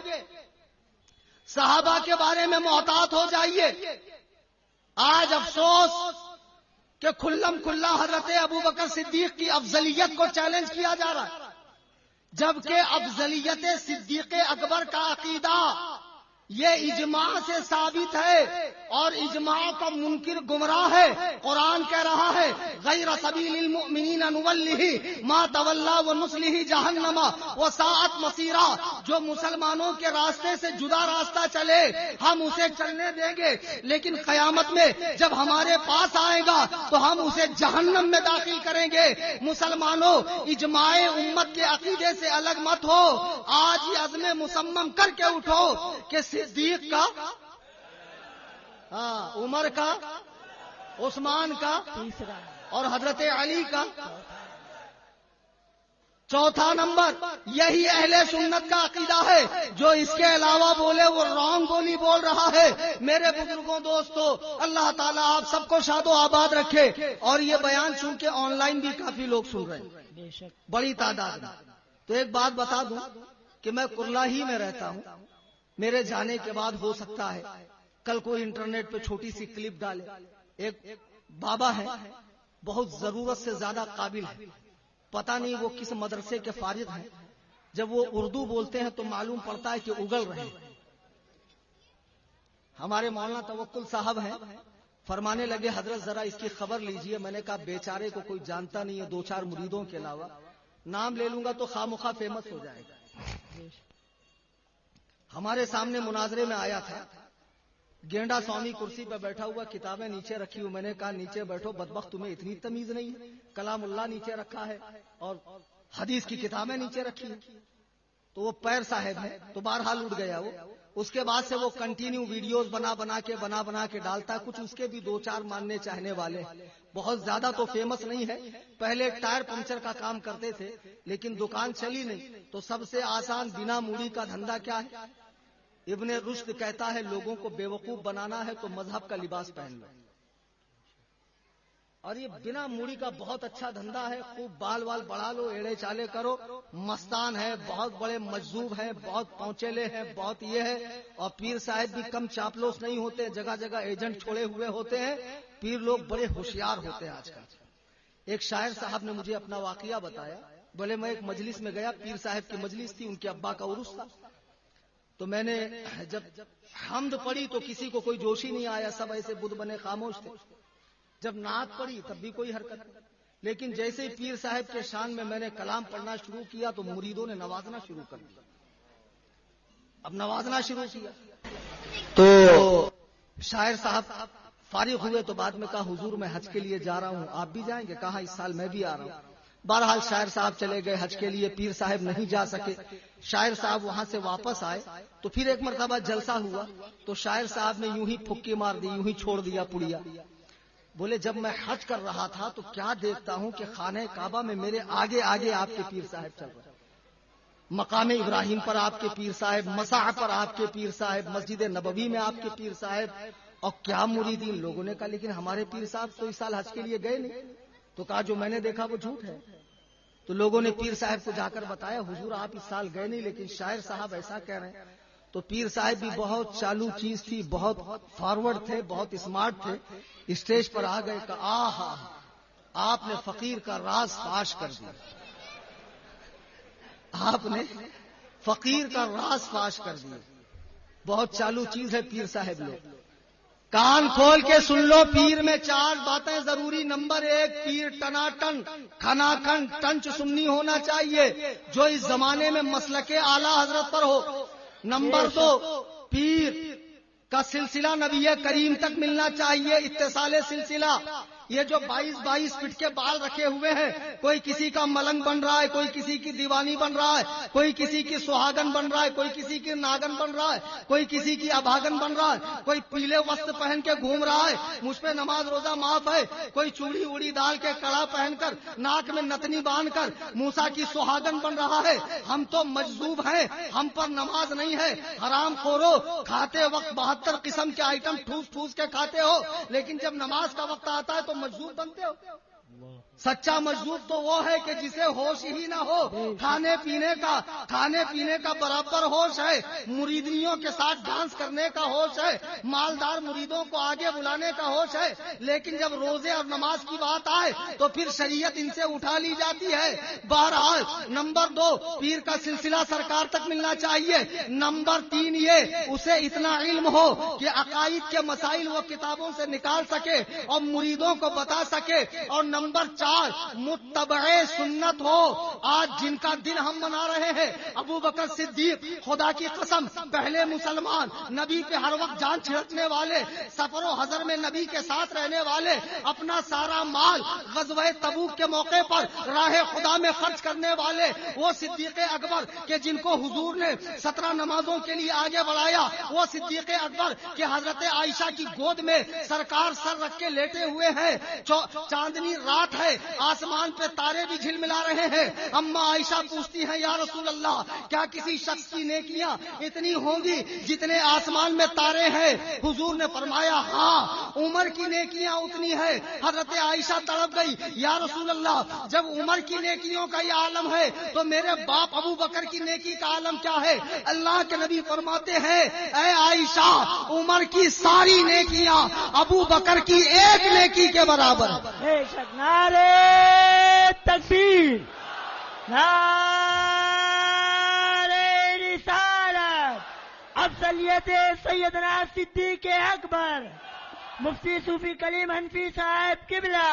صحابہ کے بارے میں محتاط ہو جائیے. آج افسوس کہ کھلم کھلا حضرت ابوبکر صدیق کی افضلیت کو چیلنج کیا جا رہا ہے, جبکہ افضلیت صدیق اکبر کا عقیدہ یہ اجماع سے ثابت ہے اور اجماع کا منکر گمراہ ہے. قرآن کہہ رہا ہے غیر سبیل المؤمنین نولہ ما تولی ونصلہ جہنم وساءت مصیرا. جو مسلمانوں کے راستے سے جدا راستہ چلے ہم اسے چلنے دیں گے, لیکن قیامت میں جب ہمارے پاس آئے گا تو ہم اسے جہنم میں داخل کریں گے. مسلمانوں, اجماع امت کے عقیدے سے الگ مت ہو. آج یہ عزم مصمم کر کے اٹھو کہ صدیق کا, عمر کا, عثمان کا اور حضرت علی کا چوتھا نمبر. یہی اہل سنت کا عقیدہ ہے. جو اس کے علاوہ بولے وہ رانگ بولی بول رہا ہے. میرے بزرگوں, دوستو, اللہ تعالیٰ آپ سب کو شاد و آباد رکھے. اور یہ بیان سن کے آن لائن بھی کافی لوگ سن رہے ہیں, بڑی تعداد میں. تو ایک بات بتا دوں کہ میں کرلا ہی میں رہتا ہوں. میرے جانے کے بعد ہو سکتا ہے کل کوئی انٹرنیٹ پہ چھوٹی سی کلپ ڈالے. ایک بابا ہے, بہت ضرورت سے زیادہ قابل ہے, پتہ نہیں وہ کس مدرسے کے فارغ ہیں. جب وہ اردو بولتے ہیں تو معلوم پڑتا ہے کہ اگل رہے ہیں. ہمارے مولانا توکل صاحب ہیں, فرمانے لگے حضرت ذرا اس کی خبر لیجئے. میں نے کہا بیچارے کو کوئی جانتا نہیں ہے, دو چار مریدوں کے علاوہ. نام لے لوں گا تو خامخواہ فیمس ہو جائے گا. ہمارے سامنے مناظرے میں آیا تھا, گینڈا سوامی کرسی پہ بیٹھا ہوا, کتابیں نیچے رکھی ہوئی. میں نے کہا نیچے بیٹھو بدبخت, تمہیں اتنی تمیز نہیں ہے. کلام اللہ نیچے رکھا ہے اور حدیث کی کتابیں نیچے رکھی ہیں. تو وہ پیر صاحب ہے تو بہرحال اٹھ گیا وہ. اس کے بعد سے وہ کنٹینیو ویڈیوز بنا کے ڈالتا. کچھ اس کے بھی دو چار ماننے چاہنے والے, بہت زیادہ تو فیمس نہیں ہے. پہلے ٹائر پنچر کا کام کرتے تھے لیکن دکان چلی نہیں, تو سب سے آسان بنا موڑی کا دھندا کیا ہے؟ ابن رشد کہتا ہے لوگوں کو بیوقوف بنانا ہے تو مذہب کا لباس پہن لو. اور یہ بنا موڑی کا بہت اچھا دھندا ہے. خوب بال بڑھا لو, ایڑے چالے کرو. مستان ہے, بہت بڑے مجذوب ہیں, بہت پہنچیلے ہیں, بہت یہ ہے. اور پیر صاحب بھی کم چاپلوس نہیں ہوتے, جگہ جگہ ایجنٹ چھوڑے ہوئے ہوتے ہیں. پیر لوگ بڑے ہوشیار ہوتے ہیں آج کل. ایک شاعر صاحب نے مجھے اپنا واقعہ بتایا. بولے میں ایک مجلس میں گیا, پیر صاحب کی مجلس تھی, ان کے ابا کا عرس تھا. تو میں نے جب حمد پڑھی تو کسی کو کوئی جوش ہی نہیں آیا, سب ایسے بدھ بنے خاموش تھے. جب نعت پڑھی تب بھی کوئی حرکت نہیں. لیکن جیسے ہی پیر صاحب کے شان میں نے کلام پڑھنا شروع کیا تو مریدوں نے نوازنا شروع کر دیا. اب نوازنا شروع کیا تو شاعر صاحب فارغ ہوئے تو بعد میں کہا حضور میں حج کے لیے جا رہا ہوں, آپ بھی جائیں گے؟ کہا اس سال میں بھی آ رہا ہوں. بہرحال شاعر صاحب چلے گئے حج کے لیے, پیر صاحب نہیں جا سکے. شاعر صاحب وہاں سے واپس آئے تو پھر ایک مرتبہ جلسہ ہوا تو شاعر صاحب نے یوں ہی پھکی مار دی, یوں ہی چھوڑ دیا پڑیا. بولے جب میں حج کر رہا تھا تو کیا دیکھتا ہوں کہ خانہ کعبہ میں میرے آگے آگے آپ کے پیر صاحب چل رہے, مقام ابراہیم پر آپ کے پیر صاحب, مساح پر آپ کے پیر صاحب, مسجد نبوی میں آپ کے پیر صاحب. اور کیا مریدین. لوگوں نے کہا لیکن ہمارے پیر صاحب تو اس سال حج کے لیے گئے نہیں. تو کہا جو میں نے دیکھا وہ جھوٹ ہے. تو لوگوں نے پیر صاحب کو جا کر بتایا حضور آپ اس سال گئے نہیں لیکن شاعر صاحب ایسا کہہ رہے ہیں. تو پیر صاحب بھی بہت چالو چیز تھی, بہت فارورڈ تھے, بہت اسمارٹ تھے. اسٹیج پر آ گئے کہ آہا آپ نے فقیر کا راز فاش کر دیا, آپ نے فقیر کا راز فاش کر دیا. بہت چالو چیز ہے پیر صاحب لوگ. کان کھول کے سن لو, پیر میں 4 باتیں ضروری. نمبر 1, پیر ٹناٹن کھناکھن ٹنچ سنی ہونا چاہیے جو اس زمانے میں مسلک اعلی حضرت پر ہو. نمبر 2, پیر کا سلسلہ نبی کریم تک ملنا چاہیے, اتصال سلسلہ. یہ جو 22 فٹ کے بال رکھے ہوئے ہیں، کوئی کسی کا ملنگ بن رہا ہے، کوئی کسی کی دیوانی بن رہا ہے، کوئی کسی کی سہاگن بن رہا ہے، کوئی کسی کی ناگن بن رہا ہے، کوئی کسی کی ابھاگن بن رہا ہے، کوئی پیلے وسط پہن کے گھوم رہا ہے، مجھ پہ نماز روزہ معاف ہے، کوئی چوڑی اوڑی ڈال کے کڑا پہن کر ناک میں نتنی باندھ کر موسیٰ کی سہاگن بن رہا ہے۔ ہم تو مجذوب ہیں، ہم پر نماز نہیں ہے۔ حرام خورو، کھاتے وقت 72 قسم کے آئٹم ٹھوس ٹھوس کے کھاتے ہو، لیکن جب نماز کا وقت آتا ہے تو مجذوب بنتے ہو۔ سچا مجذوب تو وہ ہے کہ جسے ہوش ہی نہ ہو، کھانے پینے کا برابر ہوش ہے، مریدنیوں کے ساتھ ڈانس کرنے کا ہوش ہے، مالدار مریدوں کو آگے بلانے کا ہوش ہے، لیکن جب روزے اور نماز کی بات آئے تو پھر شریعت ان سے اٹھا لی جاتی ہے۔ بہرحال نمبر 2، پیر کا سلسلہ سرکار تک ملنا چاہیے۔ نمبر 3 یہ اسے اتنا علم ہو کہ عقائد کے مسائل وہ کتابوں سے نکال سکے اور مریدوں کو بتا سکے۔ اور نمبر 4 متبع سنت ہو۔ آج جن کا دن ہم منا رہے ہیں، ابو بکر صدیق، خدا کی قسم پہلے مسلمان، نبی پہ ہر وقت جان چھڑکنے والے، سفر و حضر میں نبی کے ساتھ رہنے والے، اپنا سارا مال غزوہ تبوک کے موقع پر راہ خدا میں خرچ کرنے والے، وہ صدیق اکبر کہ جن کو حضور نے 17 نمازوں کے لیے آگے بڑھایا، وہ صدیق اکبر کہ حضرت عائشہ کی گود میں سرکار سر رکھ کے لیٹے ہوئے ہیں، چاندنی رات ہے، آسمان پہ تارے بھی جھلملا رہے ہیں۔ اما عائشہ پوچھتی ہیں یا رسول اللہ، کیا کسی شخص کی نیکیاں اتنی ہوں گی جتنے آسمان میں تارے ہیں؟ حضور نے فرمایا ہاں، عمر کی نیکیاں اتنی ہے۔ حضرت عائشہ تڑپ گئی، یا رسول اللہ جب عمر کی نیکیوں کا یہ عالم ہے تو میرے باپ ابو بکر کی نیکی کا عالم کیا ہے؟ اللہ کے نبی فرماتے ہیں اے عائشہ، عمر کی ساری نیکیاں ابو بکر کی ایک نیکی کے برابر۔ بے شک نعرے تکبیر، نعرے رسالت، افضلیت سیدنا صدیق اکبر، مفتی صوفی کلیم حنفی صاحب قبلہ،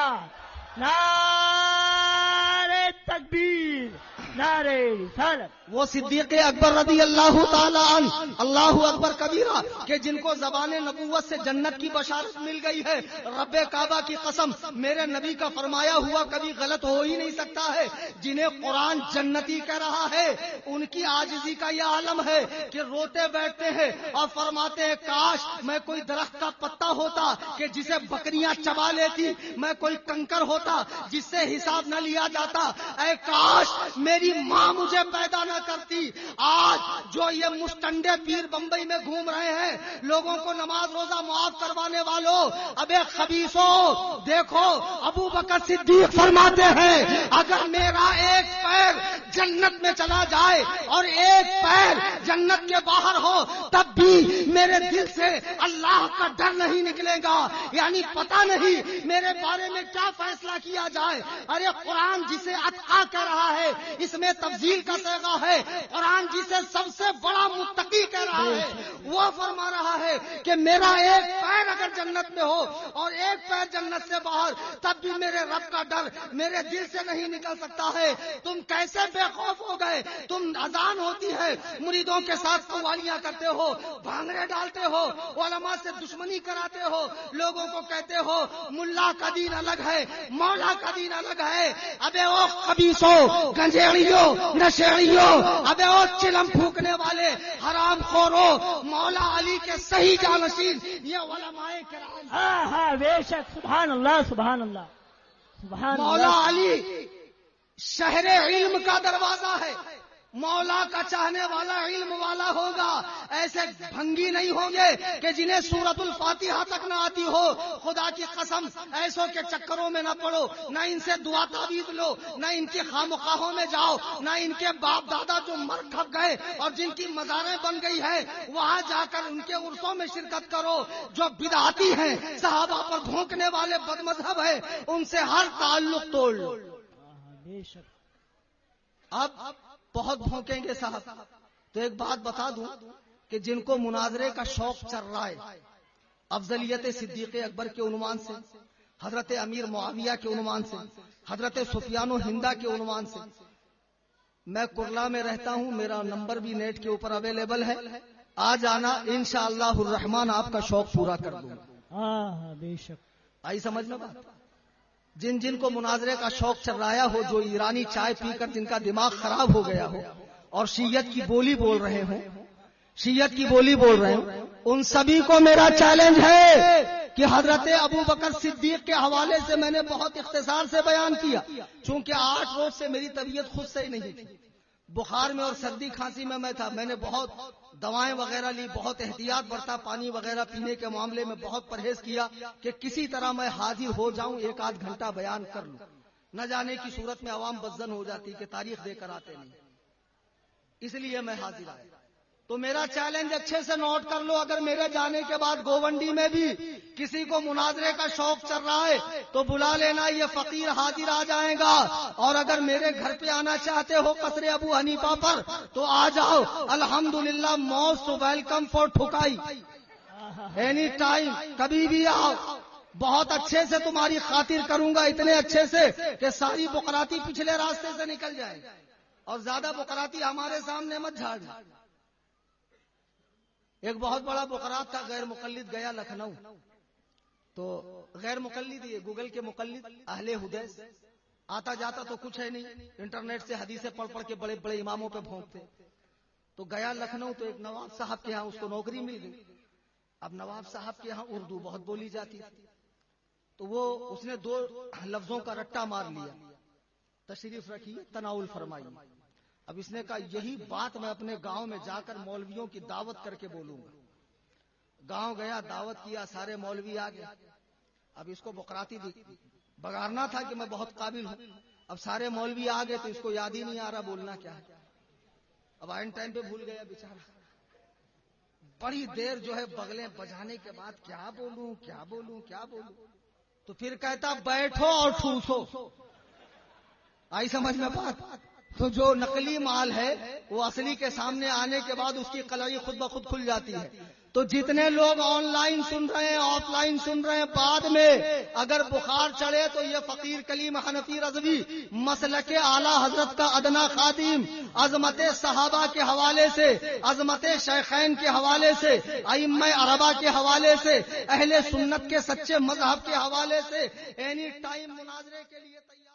نعرے تکبیر، نعرے رسالت۔ وہ صدیق اکبر رضی اللہ تعالی عنہ، اللہ اکبر کبیرہ، کہ جن کو زبان نبوت سے جنت کی بشارت مل گئی ہے۔ رب کعبہ کی قسم، میرے نبی کا فرمایا ہوا کبھی غلط ہو ہی نہیں سکتا ہے۔ جنہیں قرآن جنتی کہہ رہا ہے، ان کی عاجزی کا یہ عالم ہے کہ روتے بیٹھتے ہیں اور فرماتے ہیں کاش میں کوئی درخت کا پتا ہوتا کہ جسے بکریاں چبا لیتی، میں کوئی کنکر ہوتا جس سے حساب نہ لیا جاتا، اے کاش میری ماں مجھے پیدا نہ کرتی۔ آج جو یہ مستنڈے پیر بمبئی میں گھوم رہے ہیں، لوگوں کو نماز روزہ معاف کروانے والوں، ابے خبیثوں، دیکھو ابو بکر صدیق فرماتے ہیں اگر میرا ایک پیر جنت میں چلا جائے اور ایک پیر جنت کے باہر ہو تب بھی میرے دل سے اللہ کا ڈر نہیں نکلے گا، یعنی پتہ نہیں میرے بارے میں کیا فیصلہ کیا جائے۔ ارے قرآن جسے اتقا کہہ رہا ہے اس میں تفضیل کا صیغہ ہے، قرآن جسے سب سے بڑا متقی کہہ رہا ہے وہ فرما رہا ہے کہ میرا ایک پیر اگر جنت میں ہو اور ایک پیر جنت سے باہر تب بھی میرے رب کا ڈر میرے دل سے نہیں نکل سکتا ہے۔ تم کیسے بے خوف ہو گئے؟ تم اذان ہوتی ہے مریدوں کے ساتھ قوالیاں کرتے ہو، بھانگڑے ڈالتے ہو، علماء سے دشمنی کراتے ہو، لوگوں کو کہتے ہو ملا کا دین الگ ہے، مولا کا دین الگ ہے۔ ابے او خبیثوں، گنجیڑیوں، نشیڑیوں، ابے او چلم پھونکنے والے، حرام خورو، مولا علی کے صحیح جانشین یہ علماء کرام۔ ہاں ہاں بے شک، سبحان اللہ سبحان اللہ سبحان اللہ۔ مولا علی شہر علم کا دروازہ ہے، مولا کا چاہنے والا علم والا ہوگا۔ ایسے بھنگی نہیں ہوں گے کہ جنہیں سورۃ الفاتحہ تک نہ آتی ہو۔ خدا کی قسم ایسوں کے چکروں میں نہ پڑو، نہ ان سے دعا تعویذ لو، نہ ان کی خامخواہوں میں جاؤ، نہ ان کے باپ دادا جو مر کھپ گئے اور جن کی مزاریں بن گئی ہیں وہاں جا کر ان کے عرسوں میں شرکت کرو۔ جو بدعتی ہیں، صحابہ پر بھونکنے والے بد مذہب ہیں، ان سے ہر تعلق توڑ لو۔ بے شک۔ اب بہت بھونکیں گے صاحب، تو ایک بات بتا دوں کہ جن کو مناظرے کا شوق چل رہا ہے، افضلیت صدیق اکبر کے عنوان سے، حضرت امیر معاویہ کے عنوان سے، حضرت سفیان و ہندا کے عنوان سے، میں کرلا میں رہتا ہوں، میرا نمبر بھی نیٹ کے اوپر اویلیبل ہے، آ جانا انشاءاللہ الرحمن آپ کا شوق پورا کر دوں گا۔ ہاں ہاں بے شک۔ آئی سمجھ میں بات؟ جن جن کو مناظرے کا شوق چرایا ہو، جو ایرانی چائے پی کر جن کا دماغ خراب ہو گیا ہو اور شیعت کی بولی بول رہے ہوں، شیعت کی بولی بول رہے ہوں، ان سبھی کو میرا چیلنج ہے کہ حضرت ابو بکر صدیق کے حوالے سے میں نے بہت اختصار سے بیان کیا، چونکہ 8 روز سے میری طبیعت خود سے ہی نہیں تھی، بخار میں اور سردی کھانسی میں تھا، میں نے بہت دوائیں وغیرہ لی، بہت احتیاط برتا، پانی وغیرہ پینے کے معاملے میں بہت پرہیز کیا کہ کسی طرح میں حاضر ہو جاؤں، 1 آدھ گھنٹہ بیان کر لوں، نہ جانے کی صورت میں عوام بدزن ہو جاتی کہ تاریخ دے کر آتے نہیں، اس لیے میں حاضر آیا۔ تو میرا چیلنج اچھے سے نوٹ کر لو، اگر میرے جانے کے بعد گوونڈی میں بھی کسی کو مناظرے کا شوق چل رہا ہے تو بلا لینا، یہ فقیر حاضر آ جائے گا، اور اگر میرے گھر پہ آنا چاہتے ہو قصر ابو حنیفہ پر تو آ جاؤ، الحمدللہ موسٹ ویلکم فار ٹھکائی، اینی ٹائم، کبھی بھی آؤ، بہت اچھے سے تمہاری خاطر کروں گا، اتنے اچھے سے کہ ساری بقراتی پچھلے راستے سے نکل جائے، اور زیادہ بقراتی ہمارے سامنے مت جھاڑ۔ ایک بہت بڑا بقرات تھا، غیر مقلد گیا لکھنؤ، تو غیر مقلد یہ گوگل کے مقلد اہل حدیث، آتا جاتا تو کچھ ہے نہیں، انٹرنیٹ سے حدیثیں پڑھ پڑھ کے بڑے بڑے اماموں پہ بھونکتے، تو گیا لکھنؤ تو ایک نواب صاحب کے ہاں اس کو نوکری مل گئی۔ اب نواب صاحب کے ہاں اردو بہت بولی جاتی تھی، تو وہ اس نے 2 لفظوں کا رٹا مار لیا، تشریف رکھیے، تناول فرمائیے۔ اب اس نے کہا یہی بات میں اپنے گاؤں میں جا کر مولویوں کی دعوت کر کے بولوں گا۔ گاؤں گیا، دعوت کیا، سارے مولوی آ گئے۔ اب اس کو بقراتی بگارنا تھا کہ میں بہت قابل ہوں، اب سارے مولوی آ گئے تو اس کو یاد ہی نہیں آ رہا بولنا کیا ہے، اب آئن ٹائم پہ بھول گیا بیچارہ، بڑی دیر جو ہے بغلیں بجانے کے بعد کیا بولوں کیا بولوں کیا بولوں، تو پھر کہتا بیٹھو اور ٹھوسو۔ آئی سمجھ میں بات؟ تو جو نقلی مال ہے وہ اصلی کے سامنے آنے کے بعد اس کی قلعی خود بخود کھل جاتی ہے۔ تو جتنے لوگ آن لائن سن رہے ہیں، آف لائن سن رہے ہیں، بعد میں اگر بخار چڑھے تو یہ فقیر کلیم حنفی رضوی مسلک اعلی حضرت کا ادنا خادم، عظمت صحابہ کے حوالے سے، عظمت شیخین کے حوالے سے، ائمہ اربعہ کے حوالے سے، اہل سنت کے سچے مذہب کے حوالے سے اینی ٹائم مناظرے کے لیے تیار